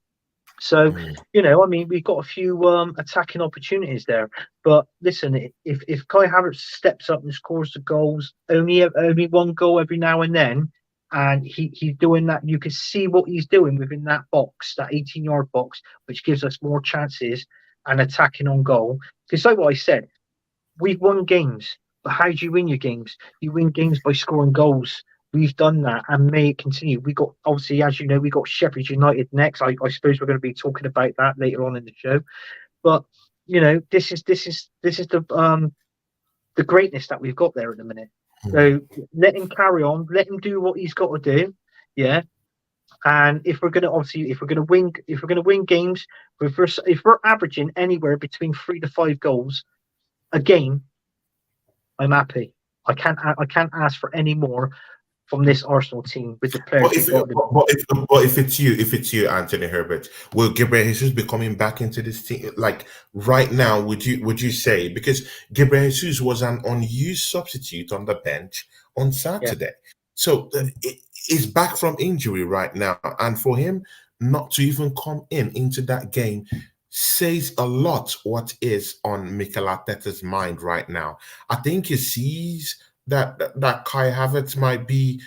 Speaker 2: So,
Speaker 1: mm,
Speaker 2: I mean, we've got a few attacking opportunities there. But listen, if Kai Havertz steps up and scores the goals, only one goal every now and then, and he's doing that, you can see what he's doing within that box, that 18-yard box, which gives us more chances and attacking on goal. Because like what I said, we've won games, but how do you win your games? You win games by scoring goals. We've done that and may it continue. We got obviously, as you know, we got Sheffield United next. I suppose we're going to be talking about that later on in the show. But this is the greatness that we've got there at the minute.
Speaker 1: mm.
Speaker 2: So let him carry on, let him do what he's got to do. Yeah. And if we're gonna win, games, if we're averaging anywhere between 3 to 5 goals a game, I'm happy. I can't ask for any more from this Arsenal team with the players
Speaker 1: But
Speaker 2: we've
Speaker 1: if
Speaker 2: got.
Speaker 1: if it's you, Anthony Herbert, will Gabriel Jesus be coming back into this team? Like right now, would you say, because Gabriel Jesus was an unused substitute on the bench on
Speaker 2: Yeah,
Speaker 1: Saturday, so he's back from injury right now, and for him not to even come into that game says a lot what is on Mikel Arteta's mind right now. I think he sees that Kai Havertz might be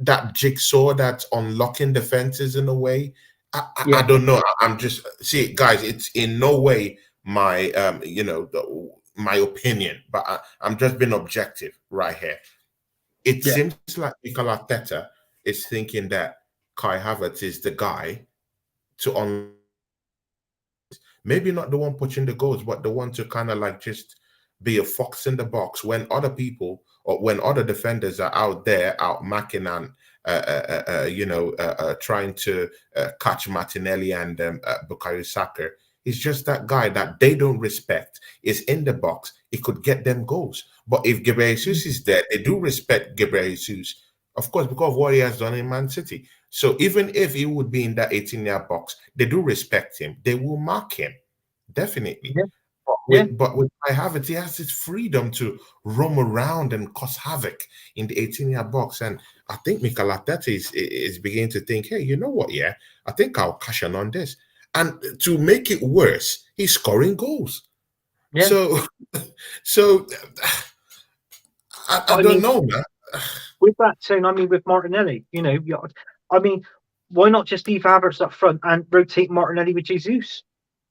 Speaker 1: that jigsaw that's unlocking defenses in a way. I
Speaker 2: yeah,
Speaker 1: don't know. I'm just see, guys. It's in no way my my opinion, but I'm just being objective right here. It
Speaker 2: yeah,
Speaker 1: seems like Mikel Arteta is thinking that Kai Havertz is the guy to maybe not the one pushing the goals, but the one to kind of like just be a fox in the box when other people or when other defenders are out there out macking and trying to catch Martinelli and Bukayo Saka. He's just that guy that they don't respect. Is in the box. It could get them goals. But if Gabriel Jesus is there, they do respect Gabriel Jesus, of course, because of what he has done in Man City. So even if he would be in that 18-yard box, they do respect him. They will mark him, definitely.
Speaker 2: yeah,
Speaker 1: But
Speaker 2: yeah,
Speaker 1: with Kai Havertz, he has his freedom to roam around and cause havoc in the 18-yard box. And I think Mikel Arteta is beginning to think, hey, you know what? Yeah, I think I'll cash in on this. And to make it worse, he's scoring goals.
Speaker 2: yeah.
Speaker 1: So, so I
Speaker 2: But I
Speaker 1: don't
Speaker 2: mean,
Speaker 1: know, man.
Speaker 2: with that tone, I mean, with Martinelli, I mean, why not just leave Havertz up front and rotate Martinelli with Jesus?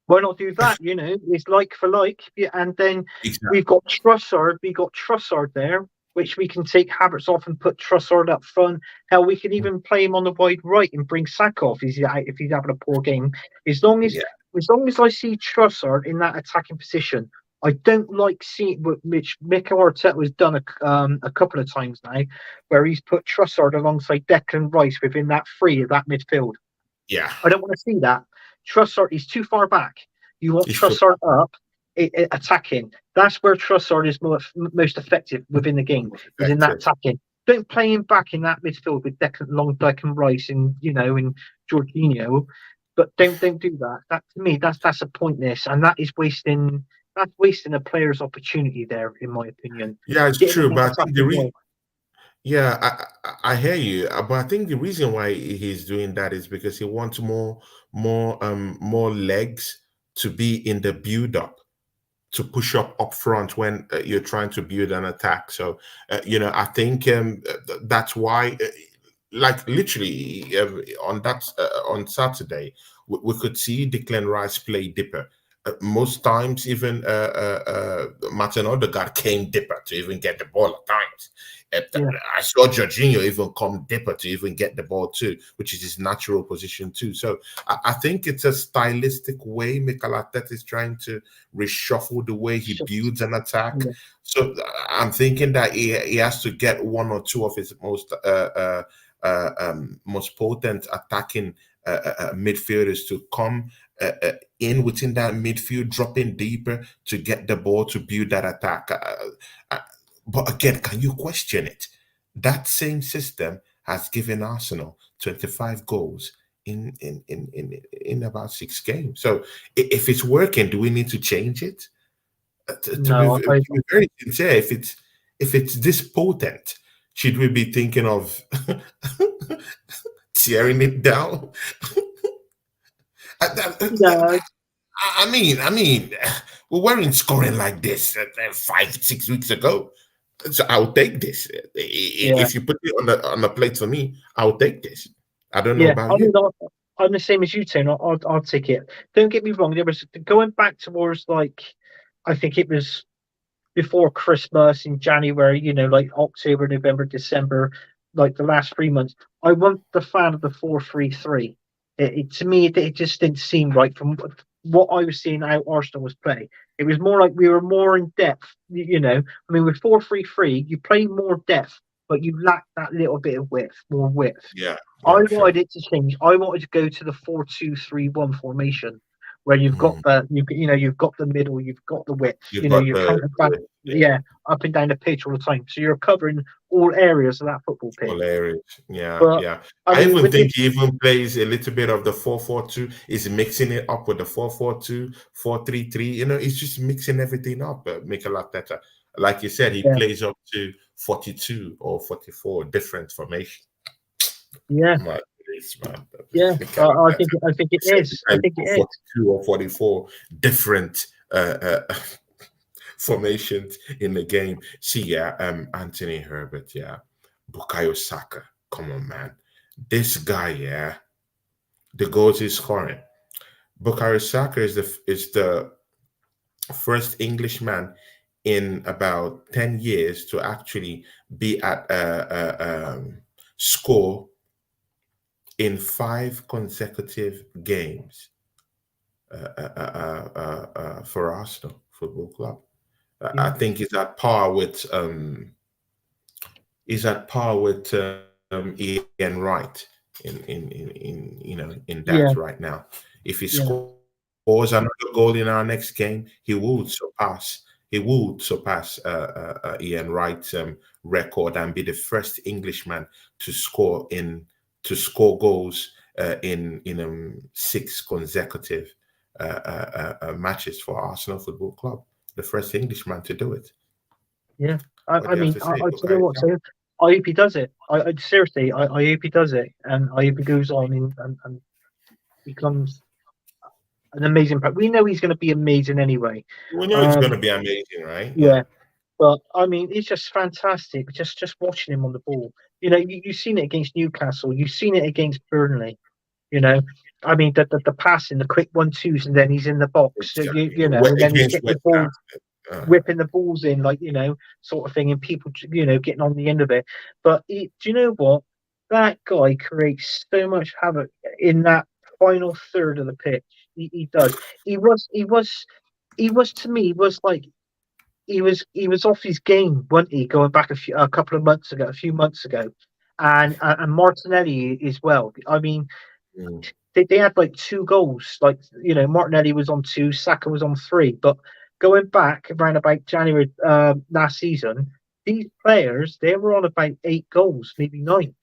Speaker 2: Why not do that? It's like for like, yeah, and then we've
Speaker 1: Exactly.
Speaker 2: got Trussard. We got Trussard there. which we can take Havertz off and put Trossard up front. Hell, we can even play him on the wide right and bring Saka off if he's having a poor game. As long as
Speaker 1: Yeah,
Speaker 2: as long as I see Trossard in that attacking position, I don't like seeing which Mikel Arteta has done a couple of times now, where he's put Trossard alongside Declan Rice within that three of that midfield.
Speaker 1: yeah.
Speaker 2: I don't want to see that. Trossard is too far back. You want
Speaker 1: It's too
Speaker 2: Trossard up, attacking. That's where Trossard is most effective within the game. Is in that
Speaker 1: effective.
Speaker 2: attacking. Don't play him back in that midfield with Declan Rice and and Jorginho, but don't do that. That to me, that's a pointless, and that is wasting. That's wasting a player's opportunity there, in my opinion.
Speaker 1: Yeah, it's
Speaker 2: Getting
Speaker 1: true,
Speaker 2: that
Speaker 1: but I think
Speaker 2: attacking role.
Speaker 1: yeah, I hear you, but I think the reason why he's doing that is because he wants more legs to be in the build up, to push up front when you're trying to build an attack. So I think that's why, like literally on Saturday, we could see Declan Rice play deeper. Most times, even Martin Odegaard came deeper to even get the ball at times.
Speaker 2: Yeah,
Speaker 1: I saw Jorginho even come deeper to even get the ball too, which is his natural position too. So I think it's a stylistic way Mikel Arteta is trying to reshuffle the way he
Speaker 2: shift.
Speaker 1: builds an attack.
Speaker 2: Yeah,
Speaker 1: So I'm thinking that he has to get one or two of his most potent attacking midfielders to come in within that midfield, dropping deeper to get the ball to build that attack. But again, can you question it? That same system has given Arsenal 25 goals in about 6 games. So if it's working, do we need to change it?
Speaker 2: no,
Speaker 1: To be very sincere, if it's this potent, should we be thinking of tearing it down? I,
Speaker 2: no,
Speaker 1: I mean, we weren't scoring like this 5, 6 weeks ago. So I'll take this.
Speaker 2: yeah.
Speaker 1: If you put it on the plate for me, I'll take this. I don't know
Speaker 2: Yeah,
Speaker 1: about
Speaker 2: I
Speaker 1: you.
Speaker 2: mean, I'm the same as you, Tone. I'll take it. Don't get me wrong. There was going back towards like, I think it was before Christmas in January. Like October, November, December, like the last 3 months. I wasn't the fan of the 4-3-3. To me, it just didn't seem right from what I was seeing how Arsenal was playing. It was more like we were more in depth. I mean, with 4-3-3, you play more depth, but you lack that little bit of width, more width.
Speaker 1: Yeah,
Speaker 2: I
Speaker 1: yeah,
Speaker 2: wanted
Speaker 1: sure.
Speaker 2: it to change. I wanted to go to the 4-2-3-1 formation, where you've got
Speaker 1: Mm.
Speaker 2: you've got the middle, you've got the width.
Speaker 1: You've got
Speaker 2: You're kind of back,
Speaker 1: the
Speaker 2: yeah, up and down the pitch all the time. So you're covering all areas of that football pitch.
Speaker 1: all areas. Yeah,
Speaker 2: But
Speaker 1: yeah.
Speaker 2: I
Speaker 1: I
Speaker 2: mean,
Speaker 1: even
Speaker 2: with this,
Speaker 1: think he even plays a little bit of the 4-4-2. Is mixing it up with the 4-4-2, 4-3-3. He's just mixing everything up. Mikel Arteta, like you said, he
Speaker 2: yeah,
Speaker 1: plays up to 42 or 44 different formations.
Speaker 2: yeah,
Speaker 1: My goodness, man.
Speaker 2: yeah.
Speaker 1: Mikel Arteta.
Speaker 2: I think it
Speaker 1: He said
Speaker 2: is.
Speaker 1: he
Speaker 2: I
Speaker 1: can
Speaker 2: think it
Speaker 1: put
Speaker 2: is.
Speaker 1: 42 or 44 different formations in the game. See, yeah, Anthony Herbert, yeah, Bukayo Saka. Come on, man, this guy, yeah, the goals he's scoring. Bukayo Saka is the first Englishman in about 10 years to actually be at score in 5 consecutive games for Arsenal Football Club. I
Speaker 2: Yeah,
Speaker 1: think he's at par with Ian Wright in that
Speaker 2: yeah,
Speaker 1: right now. If he
Speaker 2: yeah,
Speaker 1: scores another goal in our next game, he would surpass Ian Wright's record and be the first Englishman to score goals in 6 consecutive matches for Arsenal Football Club. The first Englishman to do it.
Speaker 2: yeah.
Speaker 1: What
Speaker 2: I
Speaker 1: do you have
Speaker 2: mean,
Speaker 1: to say,
Speaker 2: I tell you
Speaker 1: Bukayo
Speaker 2: what,
Speaker 1: Saka?
Speaker 2: so I hope he does it. I seriously, I hope he does it, and I hope he goes on and becomes an amazing. We know he's going to be amazing anyway.
Speaker 1: We know it's going
Speaker 2: Um,
Speaker 1: to be amazing, right? Yeah.
Speaker 2: yeah, but I mean, it's just fantastic. Just watching him on the ball. You've seen it against Newcastle. You've seen it against Burnley. You know, I mean, the passing, the quick 1-2s, and then he's in the box. So
Speaker 1: Exactly.
Speaker 2: and then he's
Speaker 1: Against
Speaker 2: getting the
Speaker 1: West Ham.
Speaker 2: ball.
Speaker 1: Uh,
Speaker 2: whipping the balls in, like, sort of thing, and people, getting on the end of it. But do you know what? That guy creates so much havoc in that final third of the pitch. He does. He was to me, was like, he was off his game, wasn't he? Going back a couple of months ago, a few months ago, and Martinelli as well. I mean,
Speaker 1: mm,
Speaker 2: they had like two goals. Like, Martinelli was on two, Saka was on three. But going back around about January last season, these players, they were on about 8 goals, maybe 9,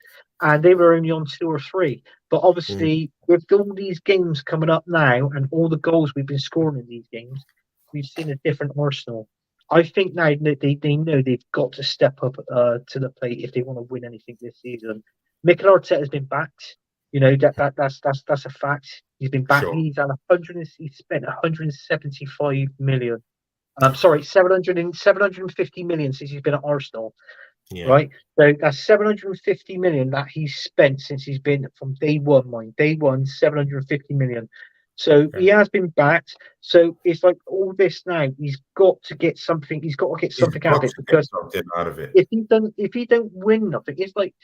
Speaker 2: and they were only on 2 or 3. But
Speaker 1: mm,
Speaker 2: obviously, with all these games coming up now and all the goals we've been scoring in these games, we've seen a different Arsenal. I think now that they know they've got to step up to the plate if they want to win anything this season. Mikel Arteta has been backed. That's a fact. He's been back.
Speaker 1: sure.
Speaker 2: He's had 100. He spent 175 million. Sorry, 750 million since he's been at Arsenal.
Speaker 1: Yeah.
Speaker 2: Right. So that's 750 million that he's spent since he's been from day one. Mind, day one, 750 million. So he
Speaker 1: Yeah.
Speaker 2: has been backed. So it's like all this now. He's got to get something. He's got to get
Speaker 1: He's
Speaker 2: something out of
Speaker 1: got
Speaker 2: it,
Speaker 1: to get
Speaker 2: because
Speaker 1: something out of it.
Speaker 2: if he don't win nothing, it's like,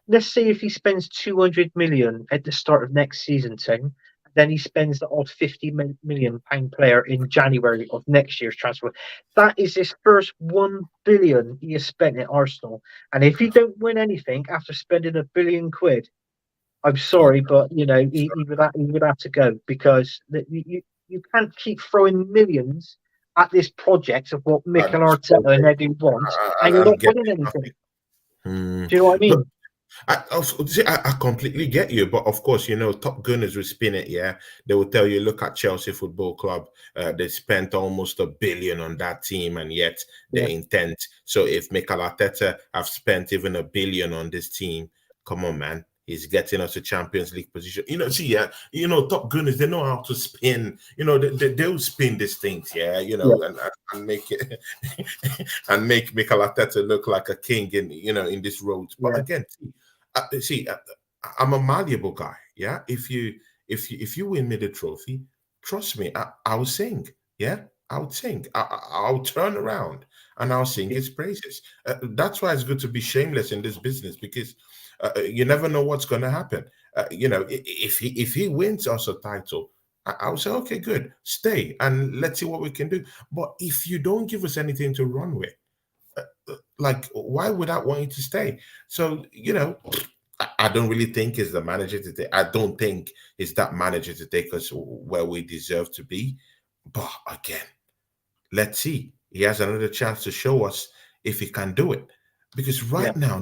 Speaker 2: let's say if he spends 200 million at the start of next season, Tim, then he spends the odd 50 million pound player in January of next year's transfer. That is his first 1 billion he has spent at Arsenal. And if he don't win anything after spending £1 billion, I'm
Speaker 1: Oh,
Speaker 2: sorry, but he would have to go, because you can't keep throwing millions at this project of what
Speaker 1: at
Speaker 2: Mikel
Speaker 1: this
Speaker 2: Arteta and
Speaker 1: project,
Speaker 2: Edu wants, and you're
Speaker 1: and
Speaker 2: not
Speaker 1: getting
Speaker 2: winning anything.
Speaker 1: nothing. Hmm.
Speaker 2: Do you know what I
Speaker 1: But
Speaker 2: mean?
Speaker 1: I completely get you, but of course, top gunners will spin it. Yeah, they will tell you, look at Chelsea Football Club. They spent almost £1 billion on that team, and yet
Speaker 2: Yeah,
Speaker 1: the intent. So if Mikel Arteta have spent even £1 billion on this team, come on, man, he's getting us a Champions League position. See, yeah, top gunners, they know how to spin. They'll spin these things, yeah,
Speaker 2: yeah,
Speaker 1: and make it and make Mikel Arteta look like a king in this road. But
Speaker 2: yeah.
Speaker 1: again, I'm a malleable guy. Yeah, if you win me the trophy, trust me, I will sing. Yeah, I would sing. I'll turn around and I'll sing his praises. That's why it's good to be shameless in this business, because you never know what's going to happen. If he wins us a title, I'll say, okay, good, stay and let's see what we can do. But if you don't give us anything to run with, like, why would I want you to stay? So, I don't really think it's the manager to take. I don't think it's that manager to take us where we deserve to be. But again, let's see. He has another chance to show us if he can do it. Because
Speaker 2: Yeah,
Speaker 1: right now,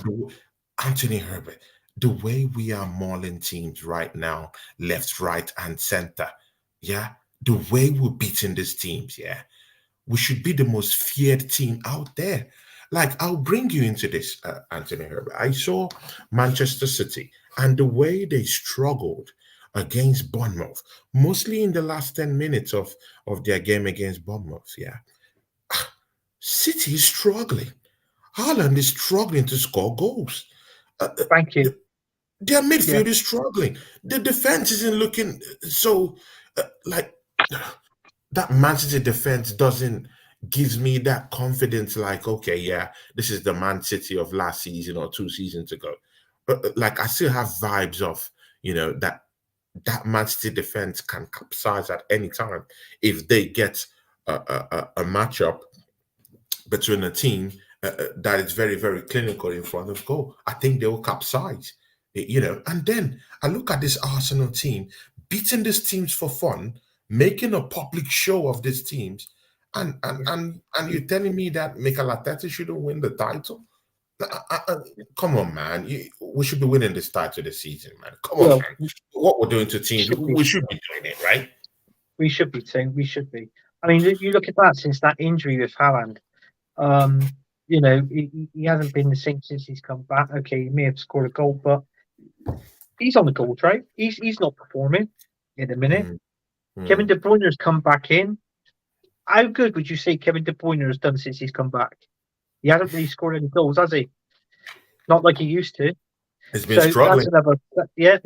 Speaker 1: Anthony Herbert, the way we are mauling teams right now, left, right, and center, yeah, the way we're beating these teams, yeah, we should be the most feared team out there. Like, I'll bring you into this, Anthony Herbert. I saw Manchester City and the way they struggled against Bournemouth, mostly in the last 10 minutes of their game against Bournemouth. Yeah. City is struggling. Haaland is struggling to score goals.
Speaker 2: thank you.
Speaker 1: Their
Speaker 2: Yeah,
Speaker 1: midfield is struggling. The defense isn't looking so like that. Man City defense doesn't gives me that confidence. Like, okay, yeah, this is the Man City of last season or 2 seasons ago. But like, I still have vibes of that Man City defense can capsize at any time if they get a matchup between a team that is very, very clinical in front of goal. I think they will capsize, And then I look at this Arsenal team beating these teams for fun, making a public show of these teams,
Speaker 2: yeah.
Speaker 1: and you're telling me that Mikel Arteta shouldn't win the title? I- come on, man. We should be winning this title this season, man. Come on,
Speaker 2: Well,
Speaker 1: man. What we're doing to
Speaker 2: we
Speaker 1: teams,
Speaker 2: should be.
Speaker 1: we should be doing it, right?
Speaker 2: We should be too. We should be. I mean, you look at that since that injury with Haaland. Um, he hasn't been the same since he's come back. Okay, he may have scored a goal, but he's on the goal track. He's not performing in a minute.
Speaker 1: Mm,
Speaker 2: Kevin
Speaker 1: mm.
Speaker 2: De Bruyne's come back in. How good would you say Kevin De Bruyne has done since he's come back? He hasn't really scored any goals, has he? Not like he used to.
Speaker 1: It's been
Speaker 2: So that's
Speaker 1: struggling.
Speaker 2: another. Yeah,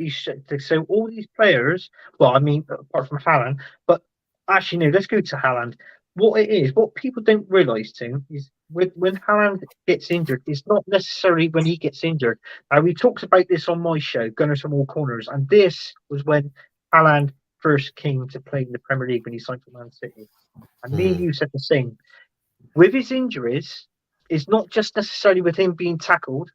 Speaker 2: so all these players. Well, I mean, apart from Haaland, but actually no. Let's go to Haaland. what it is, what people don't realise, Tim, is when Haaland gets injured, it's not necessarily when he gets injured. We talked about this on my show, Gunners from All Corners, and this was when Haaland first came to play in the Premier League when he signed for Man City. And me and
Speaker 1: Mm,
Speaker 2: you said the same. With his injuries, it's not just necessarily with him being tackled.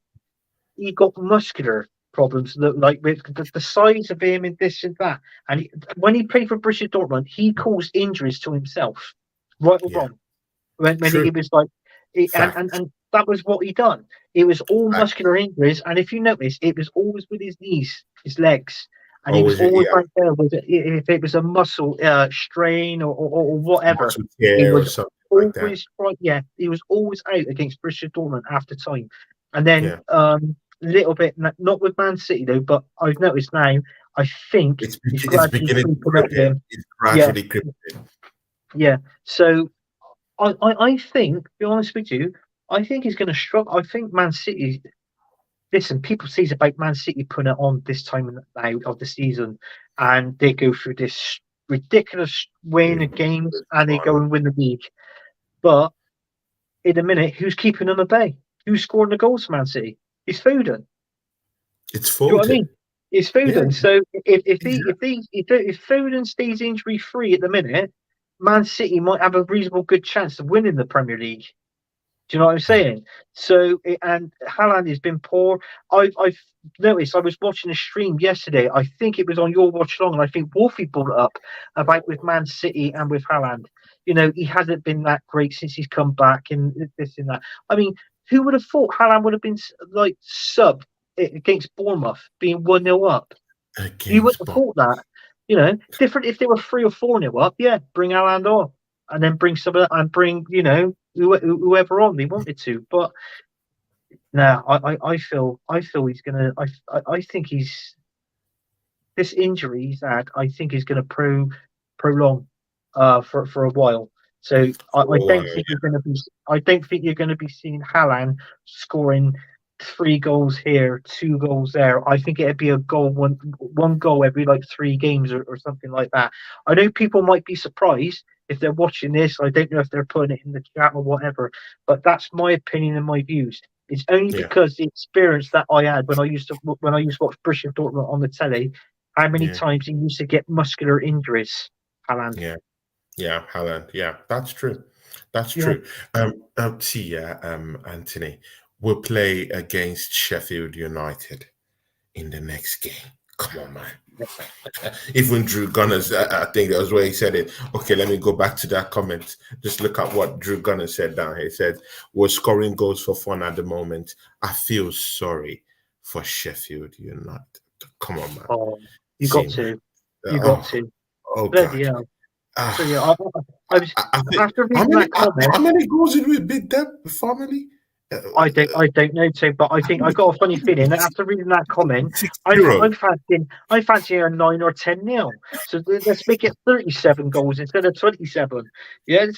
Speaker 2: He got muscular problems, like with the size of him and this and that. And when he played for Borussia Dortmund, he caused injuries to himself, right or
Speaker 1: yeah,
Speaker 2: wrong. When
Speaker 1: true.
Speaker 2: he was like,
Speaker 1: Fact.
Speaker 2: and that was what he done. It was all
Speaker 1: Fact.
Speaker 2: muscular injuries, and if you notice, it was always with his knees, his legs, and he was
Speaker 1: Always,
Speaker 2: always
Speaker 1: yeah,
Speaker 2: right there with it. If it was a muscle strain or whatever,
Speaker 1: muscle
Speaker 2: he
Speaker 1: tear or
Speaker 2: was
Speaker 1: something like that.
Speaker 2: always right. Yeah, he was always out against Borussia Dortmund after time, and then
Speaker 1: Yeah,
Speaker 2: little bit not with Man City though, but I've noticed now. I think he's
Speaker 1: it's
Speaker 2: gradually
Speaker 1: beginning to
Speaker 2: creeping up
Speaker 1: creep
Speaker 2: with
Speaker 1: in.
Speaker 2: him.
Speaker 1: It's
Speaker 2: Yeah,
Speaker 1: gradually creeping in.
Speaker 2: yeah. So I think, to be honest with you, I think he's going to struggle. I think Man City. Listen, people say about Man City putting it on this time now of the season, and they go through this ridiculous win of games, and they go and win the league. But in a minute, who's keeping them at bay? Who's scoring the goals for Man City? It's Foden.
Speaker 1: It's
Speaker 2: Do you know what I
Speaker 1: folded.
Speaker 2: mean? It's
Speaker 1: Yeah,
Speaker 2: Foden. So
Speaker 1: exactly.
Speaker 2: if Foden stays injury free at the minute, Man City might have a reasonable good chance of winning the Premier League. Do you know what I'm saying? So, and Haaland has been poor. I've noticed. I was watching a stream yesterday. I think it was on your watch long, and I think Wolfie brought it up about with Man City and with Haaland. You know, he hasn't been that great since he's come back, and this and that. I mean, who would have thought Haaland would have been like sub against Bournemouth, being 1-0 up? You wouldn't
Speaker 1: Against
Speaker 2: have
Speaker 1: Bob.
Speaker 2: thought that. You know, different if they were 3 or 4-0 up. Yeah, bring Haaland on, and then bring some of that, and bring whoever on they wanted to. But no, I feel he's gonna. I think he's this injury he's had. I think he's gonna prolong for a while. So I
Speaker 1: For a
Speaker 2: don't
Speaker 1: while,
Speaker 2: think you're going to be. I don't think you're going to be seeing Haaland scoring 3 goals here, 2 goals there. I think it'd be a goal, one goal every like 3 games or something like that. I know people might be surprised if they're watching this. I don't know if they're putting it in the chat or whatever, but that's my opinion and my views. It's only
Speaker 1: yeah,
Speaker 2: because the experience that I had when I used to watch Borussia Dortmund on the telly, how many
Speaker 1: yeah,
Speaker 2: times he used to get muscular injuries, Haaland.
Speaker 1: yeah. Yeah, Haaland. Yeah, that's true. That's
Speaker 2: Yeah.
Speaker 1: true. See, yeah, Anthony, we'll play against Sheffield United in the next game. Come on, man. Even Drew Gunners, I think that was where he said it. Okay, let me go back to that comment. Just look at what Drew Gunner said down here. He said, we're scoring goals for fun at the moment. I feel sorry for Sheffield United. Come on, man.
Speaker 2: Oh, you
Speaker 1: See,
Speaker 2: got
Speaker 1: man.
Speaker 2: to. You got
Speaker 1: Oh,
Speaker 2: to.
Speaker 1: oh
Speaker 2: Bloody
Speaker 1: God.
Speaker 2: hell. So yeah,
Speaker 1: Ah,
Speaker 2: I was
Speaker 1: I think
Speaker 2: after reading that comment.
Speaker 1: how many goals did we beat them formally?
Speaker 2: I don't know, Tim, but I think I got a funny feeling that after reading that comment,
Speaker 1: Six
Speaker 2: I'm
Speaker 1: zero.
Speaker 2: I'm fancying I'm fancying a 9 or 10 nil. So let's make it 37 goals instead of 27. Yeah,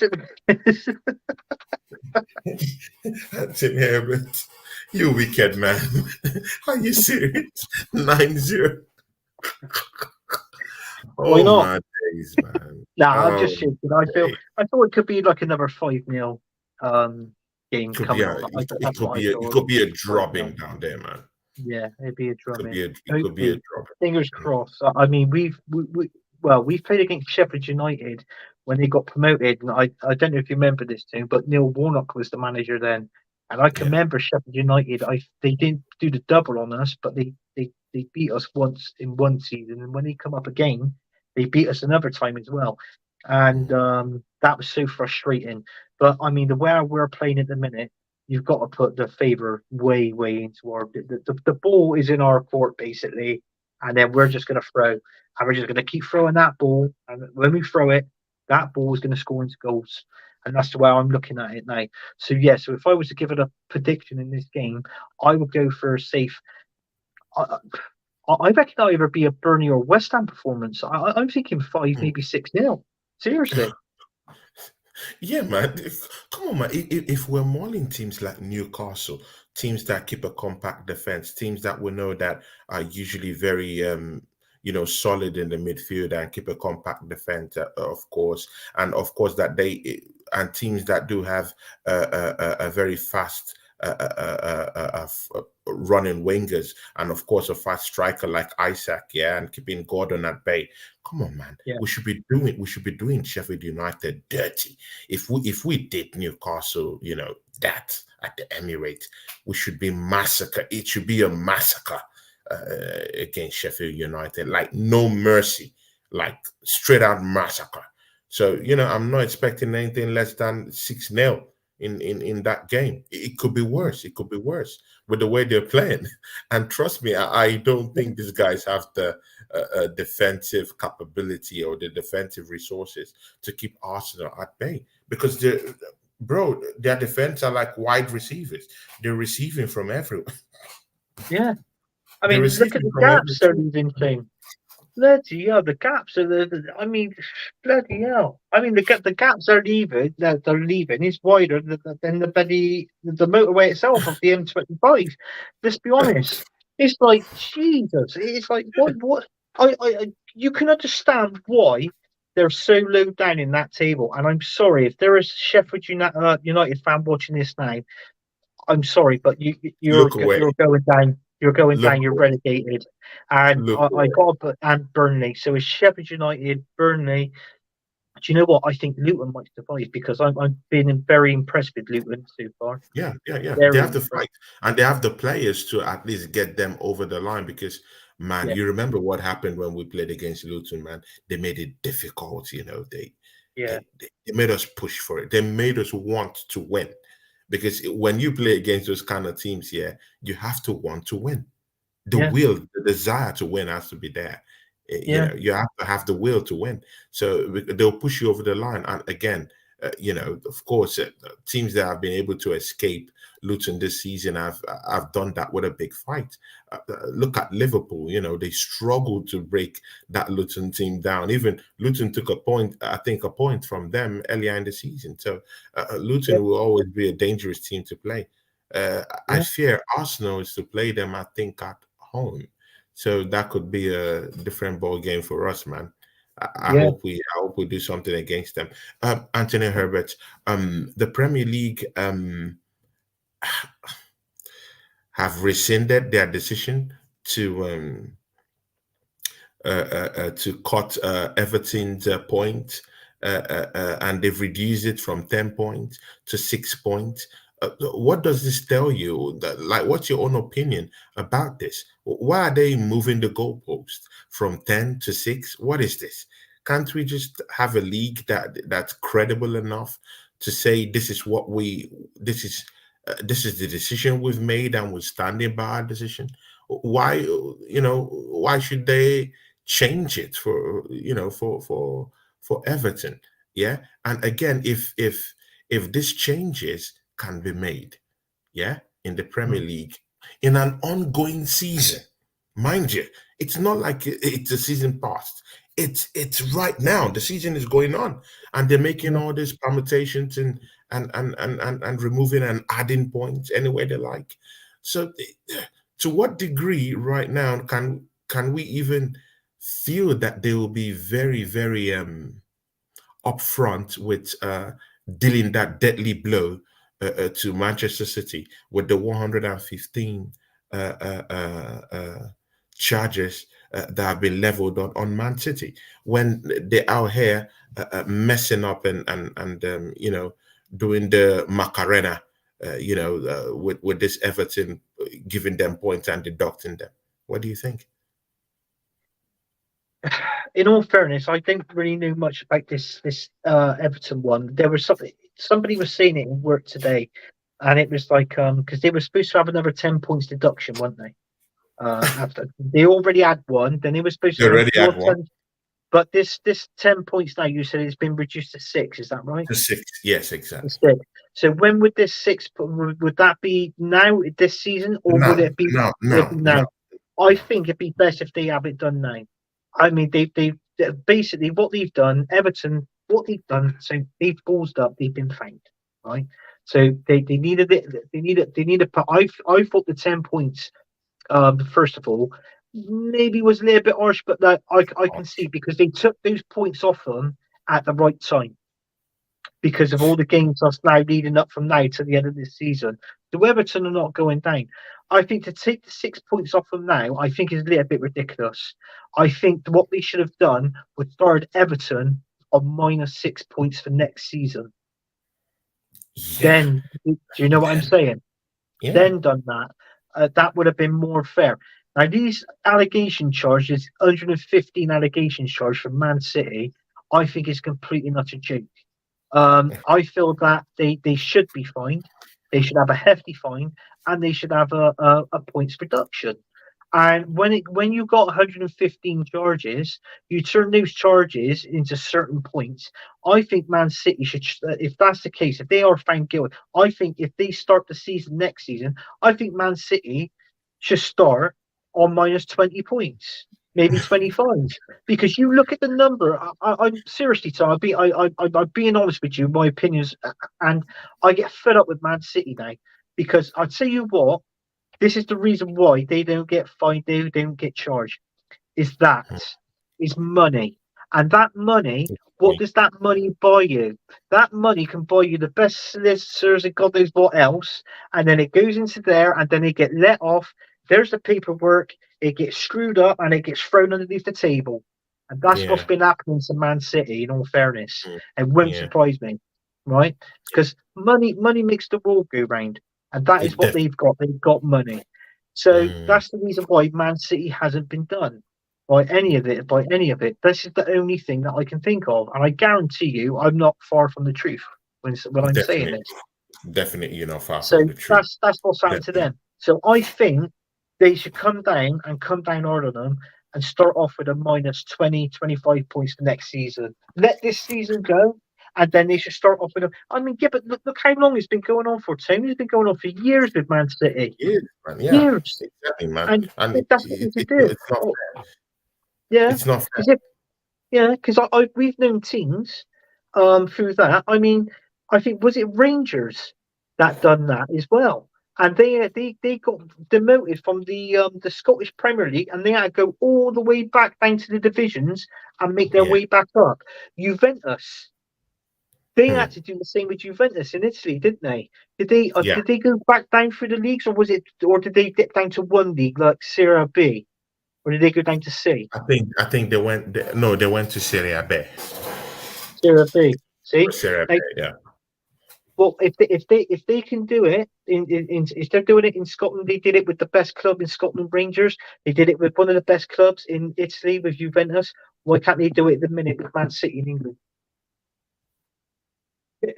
Speaker 1: That's in here, but you wicked man. Are you serious? 9-0.
Speaker 2: why
Speaker 1: Oh
Speaker 2: not?
Speaker 1: my days, man.
Speaker 2: Nah, I'm
Speaker 1: Oh,
Speaker 2: just joking. I thought it could be like another 5-0 game
Speaker 1: could be
Speaker 2: coming
Speaker 1: a
Speaker 2: on.
Speaker 1: it
Speaker 2: That's
Speaker 1: could
Speaker 2: what I
Speaker 1: be it
Speaker 2: thought.
Speaker 1: could be a
Speaker 2: 5-0.
Speaker 1: drubbing down there, man.
Speaker 2: Yeah, it'd be a drumming.
Speaker 1: It could be a
Speaker 2: Hopefully, fingers
Speaker 1: drubbing.
Speaker 2: crossed. I mean, we've played against Sheffield United when they got promoted, and I don't know if you remember this too, but Neil Warnock was the manager then, and I can
Speaker 1: Yeah,
Speaker 2: remember Sheffield United. They didn't do the double on us, but they beat us once in one season, and when they come up again, they beat us another time as well, and that was so frustrating. But I mean, the way we're playing at the minute, you've got to put the favour way into our the ball is in our court basically, and then we're just going to throw, and we're just going to keep throwing that ball, and when we throw it, that ball is going to score into goals, and that's the way I'm looking at it now. So yeah, so if I was to give it a prediction in this game, I would go for a safe. I, I reckon I'll either be a Burnley or West Ham performance. I'm thinking 5, maybe 6-0. Seriously.
Speaker 1: yeah, man. Come on, man. If we're mauling teams like Newcastle, teams that keep a compact defense, teams that we know that are usually very, solid in the midfield and keep a compact defense, of course, and of course that they and teams that do have a very fast running wingers, and of course a fast striker like Isaac, yeah, and keeping Gordon at bay. Come on, man.
Speaker 2: Yeah.
Speaker 1: We should be doing Sheffield United dirty. If we did Newcastle, that at the Emirates, we should be massacre. It should be a massacre against Sheffield United, like no mercy, like straight out massacre. So I'm not expecting anything less than 6-0 in that game. It could be worse. It could be worse with the way they're playing. And trust me, I don't think these guys have the defensive capability or the defensive resources to keep Arsenal at bay, because their defense are like wide receivers. They're receiving from everywhere.
Speaker 2: Yeah. I
Speaker 1: They're
Speaker 2: mean, look at
Speaker 1: receiving
Speaker 2: the
Speaker 1: from
Speaker 2: gaps they're
Speaker 1: everything.
Speaker 2: leaving, team. Bloody hell, the gaps are I mean, bloody hell. I mean, the gaps are leaving that they're leaving is wider than the motorway itself of the M25. Let's be honest. It's like Jesus. It's like what you can understand why they're so low down in that table. And I'm sorry if there is a Sheffield United fan watching this now. I'm sorry, but
Speaker 1: Look away.
Speaker 2: you're going down. You're going
Speaker 1: Look
Speaker 2: down. You're
Speaker 1: away.
Speaker 2: relegated, and
Speaker 1: Look
Speaker 2: I
Speaker 1: away.
Speaker 2: got to put and Burnley. So it's Sheffield United, Burnley. Do you know what? I think Luton might survive because I'm been very impressed with Luton so far.
Speaker 1: Yeah, yeah, yeah. They
Speaker 2: Very
Speaker 1: have to
Speaker 2: impressed.
Speaker 1: fight, and they have the players to at least get them over the line. Because, man,
Speaker 2: Yeah,
Speaker 1: you remember what happened when we played against Luton, man? They made it difficult.
Speaker 2: yeah,
Speaker 1: They made us push for it. They made us want to win, because when you play against those kind of teams, yeah, you have to want to win. The
Speaker 2: yeah,
Speaker 1: will, the desire to win has to be there.
Speaker 2: yeah,
Speaker 1: You have to have the will to win. So they'll push you over the line. And again, of course, teams that have been able to escape Luton this season have done that with a big fight. Look at Liverpool. They struggled to break that Luton team down. Even Luton took I think, a point from them earlier in the season. So
Speaker 2: yeah,
Speaker 1: Luton will always be a dangerous team to play. I
Speaker 2: yeah,
Speaker 1: fear Arsenal is to play them, I think, at home. So that could be a different ball game for us, man. I
Speaker 2: yeah.
Speaker 1: hope we do something against them. Anthony Herbert, the Premier League have rescinded their decision to cut Everton's point, and they've reduced it from 10 points to 6 points. What does this tell you? Like, what's your own opinion about this? Why are they moving the goalpost from 10 to 6? What is this? Can't we just have a league that's credible enough to say this is the decision we've made and we're standing by our decision? Why should they change it for Everton? Yeah. And again, if this changes can be made, yeah, in the Premier
Speaker 2: Mm,
Speaker 1: League in an ongoing season, mind you, it's not like it's a season past. It's right now. The season is going on, and they're making
Speaker 2: yeah.
Speaker 1: all these permutations and removing and adding points any way they like. So, to what degree right now can we even feel that they will be very, very upfront with dealing that deadly blow to Manchester City with the 115 uh, uh, uh, uh, charges that have been leveled on Man City, when they're out here messing up and doing the Macarena, with this Everton giving them points and deducting them. What do you think?
Speaker 2: In all fairness, I don't really know much about this Everton one. There was somebody was saying it in work today, and it was like because they were supposed to have another 10 points deduction, weren't they? After they already had one, then they were supposed
Speaker 1: They
Speaker 2: to have
Speaker 1: already
Speaker 2: more
Speaker 1: had one
Speaker 2: 10. But this 10 points now, you said it's been reduced to six. Is that right?
Speaker 1: to six. Yes,
Speaker 2: To
Speaker 1: exactly.
Speaker 2: six. So when would this six? Would that be now this season, or would
Speaker 1: No,
Speaker 2: it be?
Speaker 1: no,
Speaker 2: It'd
Speaker 1: no,
Speaker 2: be
Speaker 1: no.
Speaker 2: now. I think it'd be best if they have it done now. I mean, they basically what they've done, Everton, what they've done. So they've ballsed up. They've been found, right? So they needed it. They needed. I thought the 10 points. First of all, maybe was a little bit harsh, but that I can see because they took those points off them at the right time. because of all the games that's now leading up from now to the end of this season. The Everton are not going down. I think to take the 6 points off them now, I think is a little bit ridiculous. I think what they should have done was started Everton on -6 points for next season.
Speaker 1: Yeah,
Speaker 2: Then, do you know what I'm
Speaker 1: then
Speaker 2: saying?
Speaker 1: yeah,
Speaker 2: Then done that, that would have been more fair. Now, these allegation charges, 115 allegations charged from Man City, I think is completely not a joke. I feel that they should be fined. They should have a hefty fine, and they should have a points reduction. And when you got 115 charges, you turn those charges into certain points. I think Man City should, if that's the case, if they are found guilty, I think if they start the season next season, I think Man City should start on -20 points, maybe 25. Because you look at the number, I'm seriously, Tom, I'm being honest with you, my opinions, and I get fed up with Man City now. Because I'd tell you what, this is the reason why they don't get fined, they don't get charged. Is that is money, and that money. What does that money buy you? That money can buy you the best solicitors and God knows what else, and then it goes into there, and then they get let off. There's the paperwork. It gets screwed up, and it gets thrown underneath the table. And that's what's
Speaker 1: yeah,
Speaker 2: been happening to Man City. In all fairness, it won't
Speaker 1: yeah.
Speaker 2: surprise me, right? Because money makes the world go round, and that is
Speaker 1: It
Speaker 2: what
Speaker 1: def-
Speaker 2: they've got. They've got money. So
Speaker 1: mm,
Speaker 2: that's the reason why Man City hasn't been done by any of it. By any of it, this is the only thing that I can think of, and I guarantee you, I'm not far from the truth when I'm saying
Speaker 1: definitely,
Speaker 2: this.
Speaker 1: definitely, you're not far
Speaker 2: So
Speaker 1: from the truth.
Speaker 2: that's what's happened to
Speaker 1: Definitely.
Speaker 2: them. So I think they should come down and come down hard on them and start off with a -20, 25 points for next season. Let this season go, and then they should start off with a. I mean, yeah, but look how long it's been going on for. Tony, it's been going on for years with Man City,
Speaker 1: Yeah, man. Yeah,
Speaker 2: years,
Speaker 1: exactly, man.
Speaker 2: and
Speaker 1: And
Speaker 2: that's what we should do.
Speaker 1: it's not
Speaker 2: Oh, yeah,
Speaker 1: it's not fair.
Speaker 2: because yeah, because we've known teams through that. I mean, I think was it Rangers that done that as well, and they got demoted from the Scottish Premier League, and they had to go all the way back down to the divisions and make their
Speaker 1: Yeah.
Speaker 2: way back up. Juventus, they had
Speaker 1: Hmm.
Speaker 2: to do the same with Juventus in Italy, didn't they?
Speaker 1: Yeah.
Speaker 2: Did they go back down through the leagues, or did they dip down to one league like Serie B, or did they go down to C?
Speaker 1: I think no, they went to Serie B.
Speaker 2: Serie B. See,
Speaker 1: Serie
Speaker 2: like,
Speaker 1: B, yeah.
Speaker 2: well, if they can do it if they're doing it in Scotland, they did it with the best club in Scotland, Rangers. They did it with one of the best clubs in Italy with Juventus. Why can't they do it at the minute with Man City in England?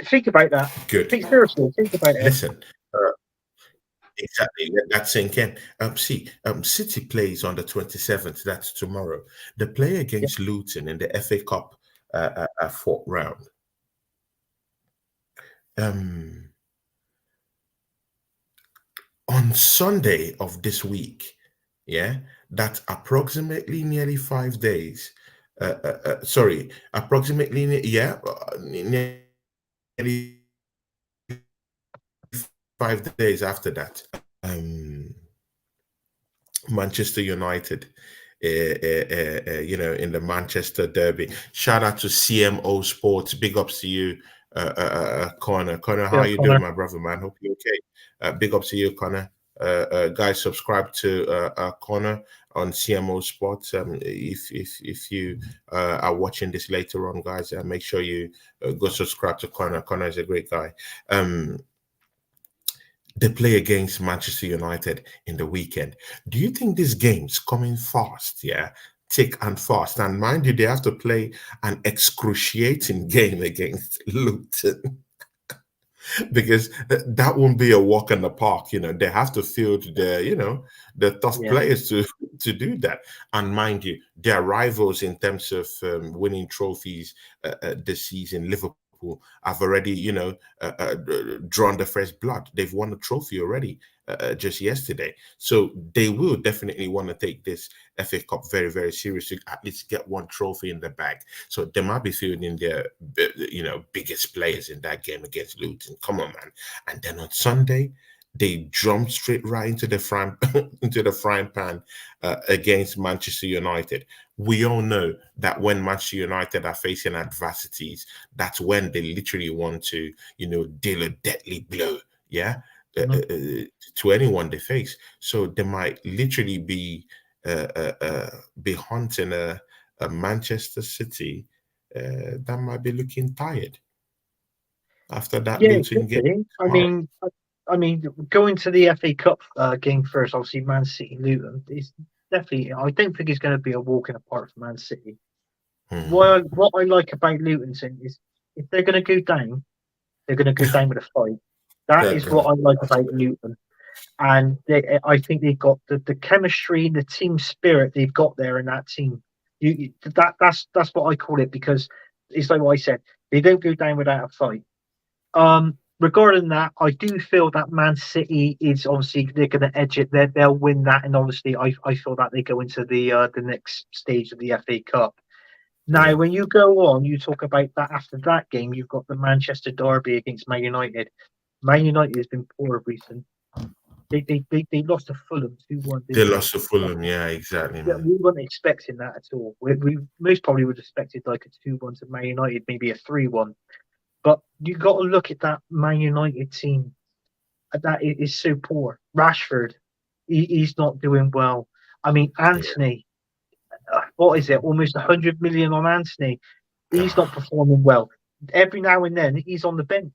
Speaker 2: Think about that.
Speaker 1: Good.
Speaker 2: Think seriously. Think about it.
Speaker 1: Listen, exactly. Let that sink in. See, City plays on the 27th. That's tomorrow. They play
Speaker 2: Yeah,
Speaker 1: against Luton in the FA Cup fourth round. Um, on Sunday of this week, yeah, that's approximately nearly 5 days. Sorry, approximately, yeah, nearly 5 days after that. Manchester United, in the Manchester Derby. Shout out to CMO Sports. Big ups to you, Connor. Connor, how
Speaker 2: yeah,
Speaker 1: you doing,
Speaker 2: Connor.
Speaker 1: my brother, man? Hope you're okay. Big ups to you, Connor. Guys, subscribe to Connor on CMO Sports. If you are watching this later on, guys, make sure you go subscribe to Connor. Connor is a great guy. They play against Manchester United in the weekend. Do you think this game's coming fast? Yeah, thick and fast. And mind you, they have to play an excruciating game against Luton because that won't be a walk in the park. They have to field the tough
Speaker 2: Yeah,
Speaker 1: players to do that. And mind you, they're rivals in terms of winning trophies this season. Liverpool have already, drawn the first blood. They've won a trophy already just yesterday. So they will definitely want to take this FA Cup very, very seriously, at least get one trophy in the bag. So they might be fielding their, biggest players in that game against Luton. Come on, man. And then on Sunday, they jumped straight right into the into the frying pan against Manchester United. We all know that when Manchester United are facing adversities, that's when they literally want to, deal a deadly blow. Yeah. To anyone they face. So they might literally be hunting a Manchester City that might be looking tired after that
Speaker 2: Yeah, it
Speaker 1: Luton
Speaker 2: could
Speaker 1: game
Speaker 2: be.
Speaker 1: tomorrow.
Speaker 2: I mean, going to the FA Cup game first, obviously, Man City Luton is definitely. I don't think it's going to be a walk in the park for Man City.
Speaker 1: Hmm.
Speaker 2: What I like about Luton is if they're going to go down, they're going to go down with a fight. That
Speaker 1: They're
Speaker 2: is what
Speaker 1: gonna
Speaker 2: I like about Luton, and I think they've got the chemistry, the team spirit they've got there in that team. That's what I call it because it's like what I said. They don't go down without a fight. Regarding that, I do feel that Man City is obviously they're going to edge it. They'll win that, and obviously I feel that they go into the next stage of the FA Cup. Now,
Speaker 1: yeah.
Speaker 2: when you go on, you talk about that after that game, you've got the Manchester derby against Man United. Man United has been poor recent. They lost to Fulham 2-1,
Speaker 1: They
Speaker 2: didn't they?
Speaker 1: lost to Fulham. Yeah, exactly,
Speaker 2: Yeah,
Speaker 1: man.
Speaker 2: we weren't expecting that at all. We most probably would have expected like a 2-1 to Man United, maybe a 3-1. But you got to look at that Man United team. That is so poor. Rashford, he's not doing well. I mean,
Speaker 1: Yeah.
Speaker 2: Anthony, what is it? Almost 100 million on Anthony. He's not
Speaker 1: Ah,
Speaker 2: performing well. Every now and then, he's on the bench.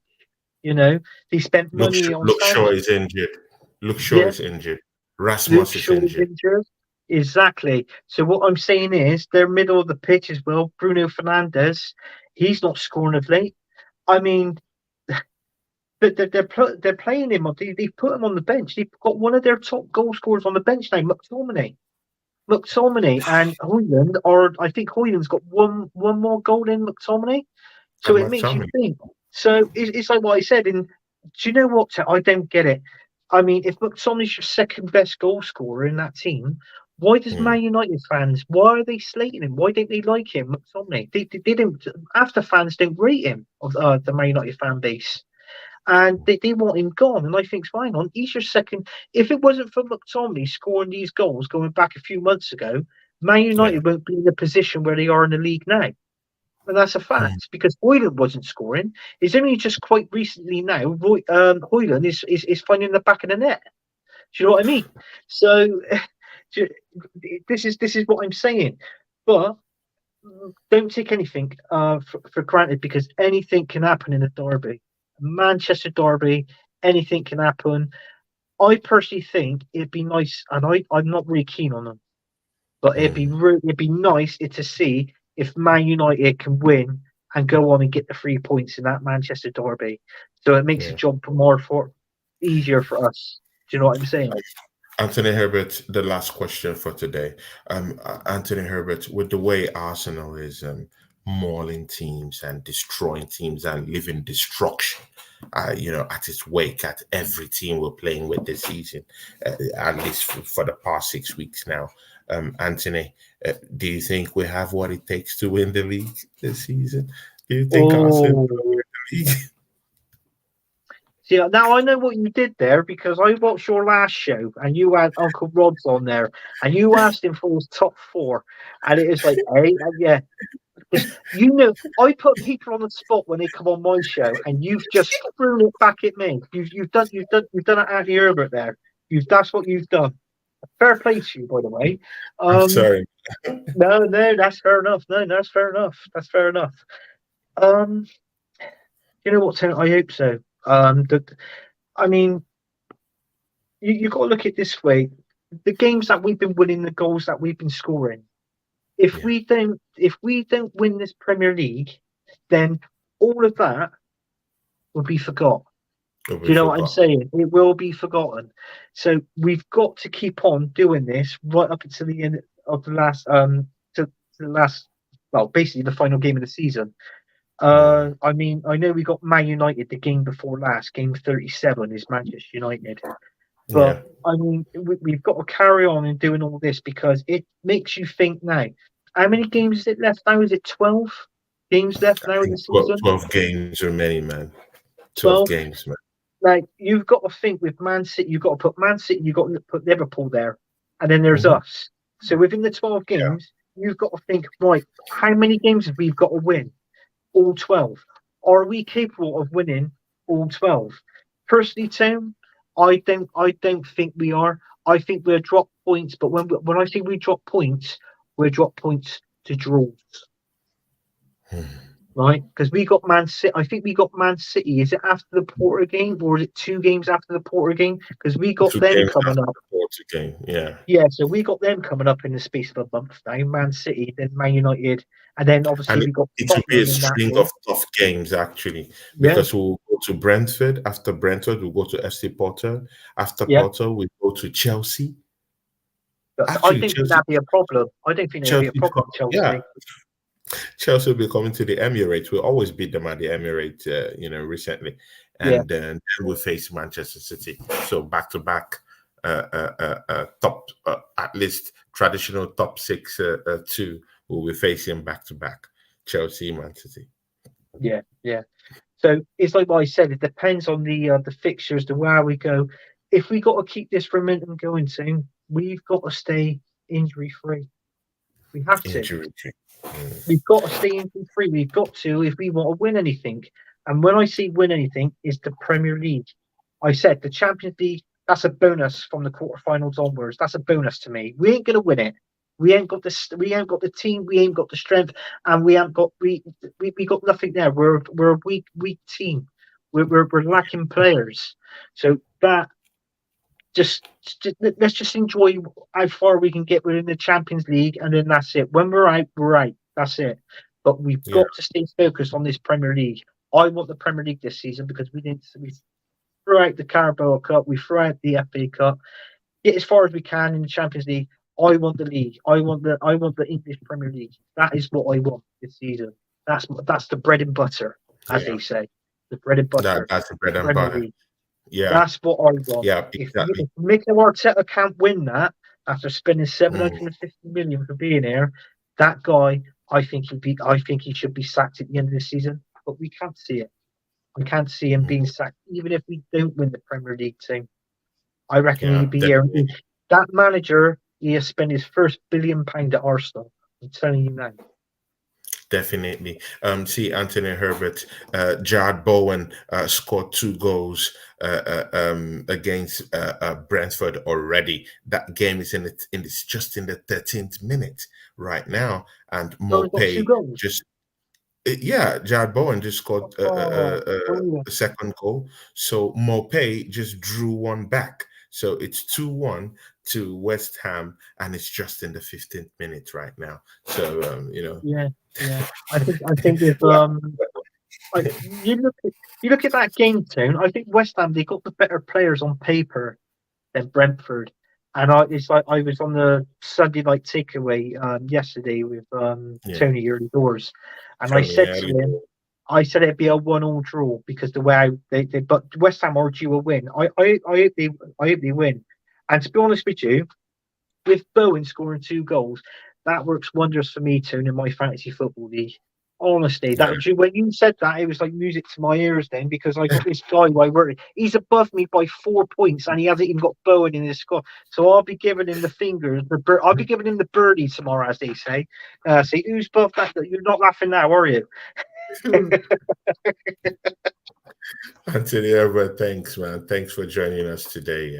Speaker 2: You know, they spent money on
Speaker 1: Luke Shaw
Speaker 2: Sanchez.
Speaker 1: is injured. Luke Shaw
Speaker 2: Yeah,
Speaker 1: is injured.
Speaker 2: Luke
Speaker 1: Rasmus is
Speaker 2: Shaw is
Speaker 1: injured.
Speaker 2: injured. Exactly. So what I'm saying is, they're middle of the pitch as well. Bruno Fernandes, he's not scoring of late. I mean, but they're playing him. They put him on the bench. They've got one of their top goal scorers on the bench now, McTominay. McTominay and Hoyland, or I think Hoyland's got one more goal than McTominay. So
Speaker 1: And
Speaker 2: it makes you
Speaker 1: McTominay.
Speaker 2: think. So it's like what I said. And do you know what? I don't get it. I mean, if McTominay's your second best goal scorer in that team, why does
Speaker 1: Hmm.
Speaker 2: Man United fans? Why are they slating him? Why don't they like him, McTominay? They don't. After fans don't rate him of the Man United fan base and they want him gone. And I think, fine on, he's your second. If it wasn't for McTominay scoring these goals going back a few months ago, Man
Speaker 1: Yeah.
Speaker 2: United won't be in the position where they are in the league now. And that's a
Speaker 1: Hmm.
Speaker 2: fact because Hoyland wasn't scoring. It's only just quite recently now Hoyland is finding the back of the net. Do you know what I mean? So this is what I'm saying. But don't take anything for granted because anything can happen in a derby. Manchester derby, anything can happen. I personally think it'd be nice, and I'm not really keen on them, but
Speaker 1: Hmm.
Speaker 2: it'd be nice to see if Man United can win and go on and get the 3 points in that Manchester derby. So it makes the
Speaker 1: Yeah.
Speaker 2: job more for easier for us. Do you know what I'm saying?
Speaker 1: Anthony Herbert, the last question for today. Anthony Herbert, with the way Arsenal is mauling teams and destroying teams and leaving destruction, at its wake at every team we're playing with this season, at least for the past 6 weeks now. Anthony, do you think we have what it takes to win the league this season? Do you think Arsenal will
Speaker 2: Oh,
Speaker 1: win the league?
Speaker 2: see, now I know what you did there because I watched your last show and you had Uncle Rod's on there and you asked him for his top four. And it was like, hey, yeah, because I put people on the spot when they come on my show, and you've just thrown it back at me. You've done it Andy Herbert there. That's what you've done. Fair play to you, by the way.
Speaker 1: I'm
Speaker 2: Um,
Speaker 1: sorry.
Speaker 2: no, that's fair enough. No, that's fair enough. That's fair enough. Um, you know what, Tim? I hope so. I mean, you got to look at it this way: the games that we've been winning, the goals that we've been scoring.
Speaker 1: Yeah,
Speaker 2: If we don't win this Premier League, then all of that will be forgot. Do
Speaker 1: we
Speaker 2: you know what I'm
Speaker 1: forgot.
Speaker 2: saying? It will be forgotten. So we've got to keep on doing this right up until the end of the last to the last well, basically the final game of the season.
Speaker 1: Mm,
Speaker 2: I mean, I know we got Man United the game before last, game 37 is Manchester United. But
Speaker 1: yeah.
Speaker 2: I mean, we've got to carry on and doing all this because it makes you think now. How many games is it left now? Is it 12 games left
Speaker 1: I
Speaker 2: now in the
Speaker 1: think
Speaker 2: season?
Speaker 1: 12 games remaining, man. 12
Speaker 2: 12.
Speaker 1: games, man.
Speaker 2: Like you've got to think with Man City, you've got to put Man City, you've got to put Liverpool there, and then there's
Speaker 1: Hmm.
Speaker 2: us. So within the 12 games, you've got to think, right, how many games have we got to win? All 12. Are we capable of winning all 12? Personally, Tim, I don't think we are. I think we'll drop points, but when I say we drop points, we'll drop points to draws,
Speaker 1: Hmm.
Speaker 2: right? Because we got Man City. I think we got Man City. Is it after the Porter game, or is it 2 games after the Porter game? Because we got
Speaker 1: Two
Speaker 2: them
Speaker 1: games
Speaker 2: coming
Speaker 1: after
Speaker 2: up.
Speaker 1: the Porto game. Yeah.
Speaker 2: Yeah, so we got them coming up in the space of a month now. Man City, then Man United, and then obviously
Speaker 1: And
Speaker 2: we got
Speaker 1: it will be a
Speaker 2: Tottenham in that
Speaker 1: string
Speaker 2: game.
Speaker 1: of tough games, actually,
Speaker 2: Yeah,
Speaker 1: because we'll go to Brentford. After Brentford, we'll go to FC Porto. After
Speaker 2: yeah.
Speaker 1: Porto, we go to Chelsea.
Speaker 2: But I
Speaker 1: Actually,
Speaker 2: don't think that'd be a problem. I don't think there'd be a
Speaker 1: Chelsea,
Speaker 2: problem with
Speaker 1: yeah,
Speaker 2: Chelsea.
Speaker 1: Chelsea will be coming to the Emirates. We always beat them at the Emirates, recently,
Speaker 2: Yeah,
Speaker 1: and then we face Manchester City. So back to back, top, at least traditional top six, two will be facing back to back, Chelsea, Man City.
Speaker 2: yeah, yeah. So it's like what I said. It depends on the fixtures, the where we go. If we got to keep this momentum going soon, we've got to stay injury free. We have to.
Speaker 1: Injury. Mm,
Speaker 2: We've got to stay injury free. We've got to if we want to win anything. And when I say win anything, is the Premier League. I said the Champions League. That's a bonus from the quarterfinals onwards. That's a bonus to me. We ain't gonna win it. We ain't got the. We ain't got the team. We ain't got the strength, and we ain't got. We got nothing there. We're a weak team. We're lacking players. So that just let's just enjoy how far we can get within the Champions League, and then that's it. When we're out, we're out. That's it. But we've
Speaker 1: yeah,
Speaker 2: got to stay focused on this Premier League. I want the Premier League this season because we didn't. We threw out the Carabao Cup. We threw out the FA Cup. Get as far as we can in the Champions League. I want the league. I want the English Premier League. That is what I want this season. That's the bread and butter, as
Speaker 1: yeah.
Speaker 2: they say. The bread and butter.
Speaker 1: That's the
Speaker 2: The
Speaker 1: bread and
Speaker 2: Premier
Speaker 1: butter.
Speaker 2: League.
Speaker 1: Yeah,
Speaker 2: That's what I want.
Speaker 1: yeah,
Speaker 2: If
Speaker 1: exactly.
Speaker 2: Mikel Arteta can't win that after spending
Speaker 1: Mm,
Speaker 2: 750 million for being here, that guy, I think he should be sacked at the end of the season. But we can't see it. I can't see him being
Speaker 1: mm,
Speaker 2: sacked, even if we don't win the Premier League team. I reckon
Speaker 1: yeah,
Speaker 2: he'd be here.
Speaker 1: definitely.
Speaker 2: That manager, he has spent his first £1 billion at Arsenal. I'm telling you now.
Speaker 1: Definitely. See, Anthony Herbert, Jared Bowen scored 2 goals against Brentford already. That game is it's just in the 13th minute right now, and
Speaker 2: So we've got two
Speaker 1: Mopay
Speaker 2: goals.
Speaker 1: just yeah, Jared Bowen just scored
Speaker 2: Oh, brilliant.
Speaker 1: a second goal. So Mopay just drew one back. So it's 2-1 to West Ham, and it's just in the 15th minute right now. So
Speaker 2: Yeah, yeah. I think if
Speaker 1: well,
Speaker 2: I, you look at that game tone. I think West Ham they got the better players on paper than Brentford, and it's like I was on the Sunday night takeaway yesterday with
Speaker 1: yeah,
Speaker 2: Tony Early Doors, and I
Speaker 1: Tony
Speaker 2: said to
Speaker 1: Early.
Speaker 2: him, I said it'd be a 1-1 draw because the way they but West Ham are due a win. I hope they win, and to be honest with you, with Bowen scoring 2 goals, that works wonders for me, Tone, in my fantasy football league. Honestly,
Speaker 1: Yeah.
Speaker 2: when you said that, it was like music to my ears then because I got this guy who I work with. He's above me by 4 points and he hasn't even got Bowen in his squad. So I'll be giving him the fingers. I'll be giving him the birdie tomorrow, as they say. See, who's above that? You're not laughing now, are you?
Speaker 1: Anthony Albert, thanks, man. Thanks for joining us today.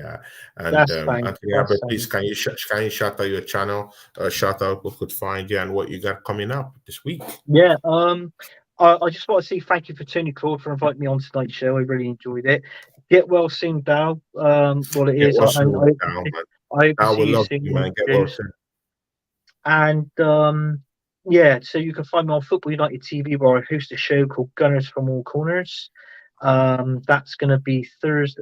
Speaker 1: And
Speaker 2: That's fine.
Speaker 1: Anthony
Speaker 2: That's
Speaker 1: Albert, please
Speaker 2: fine.
Speaker 1: can you shout out your channel, shout out who could find you and what you got coming up this week?
Speaker 2: Yeah. I just want to say thank you for Tony Claude for inviting me on tonight's show. I really enjoyed it. Get well soon, Dal. What it
Speaker 1: Get
Speaker 2: is,
Speaker 1: well soon, down, man.
Speaker 2: I hope to
Speaker 1: I
Speaker 2: see
Speaker 1: will
Speaker 2: you
Speaker 1: love
Speaker 2: soon
Speaker 1: you,
Speaker 2: on
Speaker 1: man. Get
Speaker 2: the
Speaker 1: well
Speaker 2: shows.
Speaker 1: soon.
Speaker 2: And yeah, so you can find me on Football United TV where I host a show called Gunners from All Corners. That's going to be Thursday,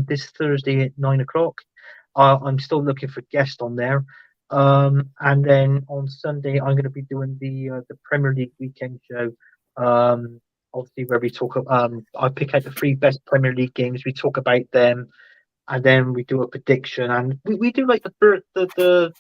Speaker 2: this Thursday at 9 o'clock. I'm still looking for guests on there. And then on Sunday, I'm going to be doing the Premier League weekend show. Obviously, where we talk. I pick out the 3 best Premier League games. We talk about them, and then we do a prediction. And we do like the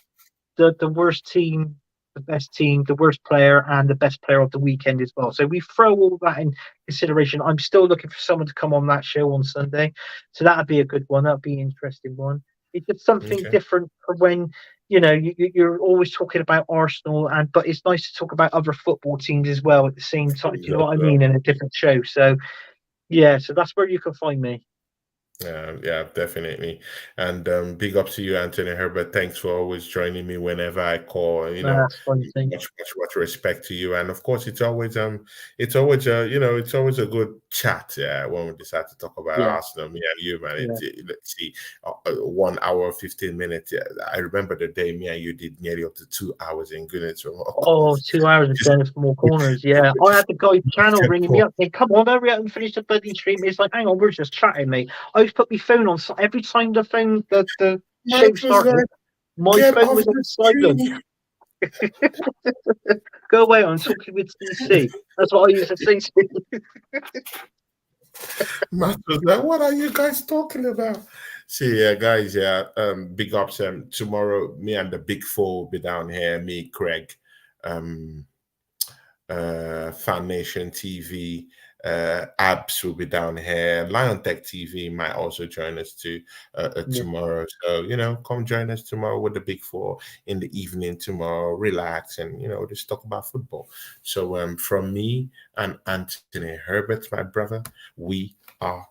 Speaker 2: worst team the best team, the worst player, and the best player of the weekend as well. So we throw all that in consideration. I'm still looking for someone to come on that show on Sunday, so that'd be a good one. That'd be an interesting one. It's just something
Speaker 1: Okay.
Speaker 2: different from when you're always talking about Arsenal, and but it's nice to talk about other football teams as well at the same time. Do you know what I mean? In a different show. So yeah, so that's where you can find me.
Speaker 1: Yeah, definitely. And big up to you, Anthony Herbert. Thanks for always joining me whenever I call.
Speaker 2: That's fun thing.
Speaker 1: Much respect to you. And of course, it's always a good chat. Yeah, when we decide to talk about
Speaker 2: Yeah,
Speaker 1: Arsenal, me and you, man.
Speaker 2: yeah.
Speaker 1: Let's see, 1 hour 15 minutes. Yeah, I remember the day me and you did nearly up to 2 hours in goodness from our
Speaker 2: Oh,
Speaker 1: calls.
Speaker 2: 2 hours of
Speaker 1: Just,
Speaker 2: Dennis from all corners. Yeah, I had the guy channel
Speaker 1: just
Speaker 2: ringing me
Speaker 1: talk.
Speaker 2: up saying, "Come on, hurry up and finish the bloody stream." It's like, hang on, we're just chatting, mate. I was put my phone on every time the show
Speaker 1: Might as
Speaker 2: started.
Speaker 1: well
Speaker 2: My
Speaker 1: get
Speaker 2: phone
Speaker 1: off
Speaker 2: was on
Speaker 1: the
Speaker 2: silent.
Speaker 1: stream.
Speaker 2: Go away, I'm talking with TC. That's what I used to say to him.
Speaker 1: Matt was like, "What are you guys talking about?" See, yeah, guys, yeah, big ups. Tomorrow, me and the big four will be down here. Me, Craig, um, Fan Nation TV, Abs will be down here. Lion Tech TV might also join us too
Speaker 2: Yeah.
Speaker 1: tomorrow. So come join us tomorrow with the big four in the evening tomorrow. Relax and just talk about football. So from me and Anthony Herbert, my brother, we are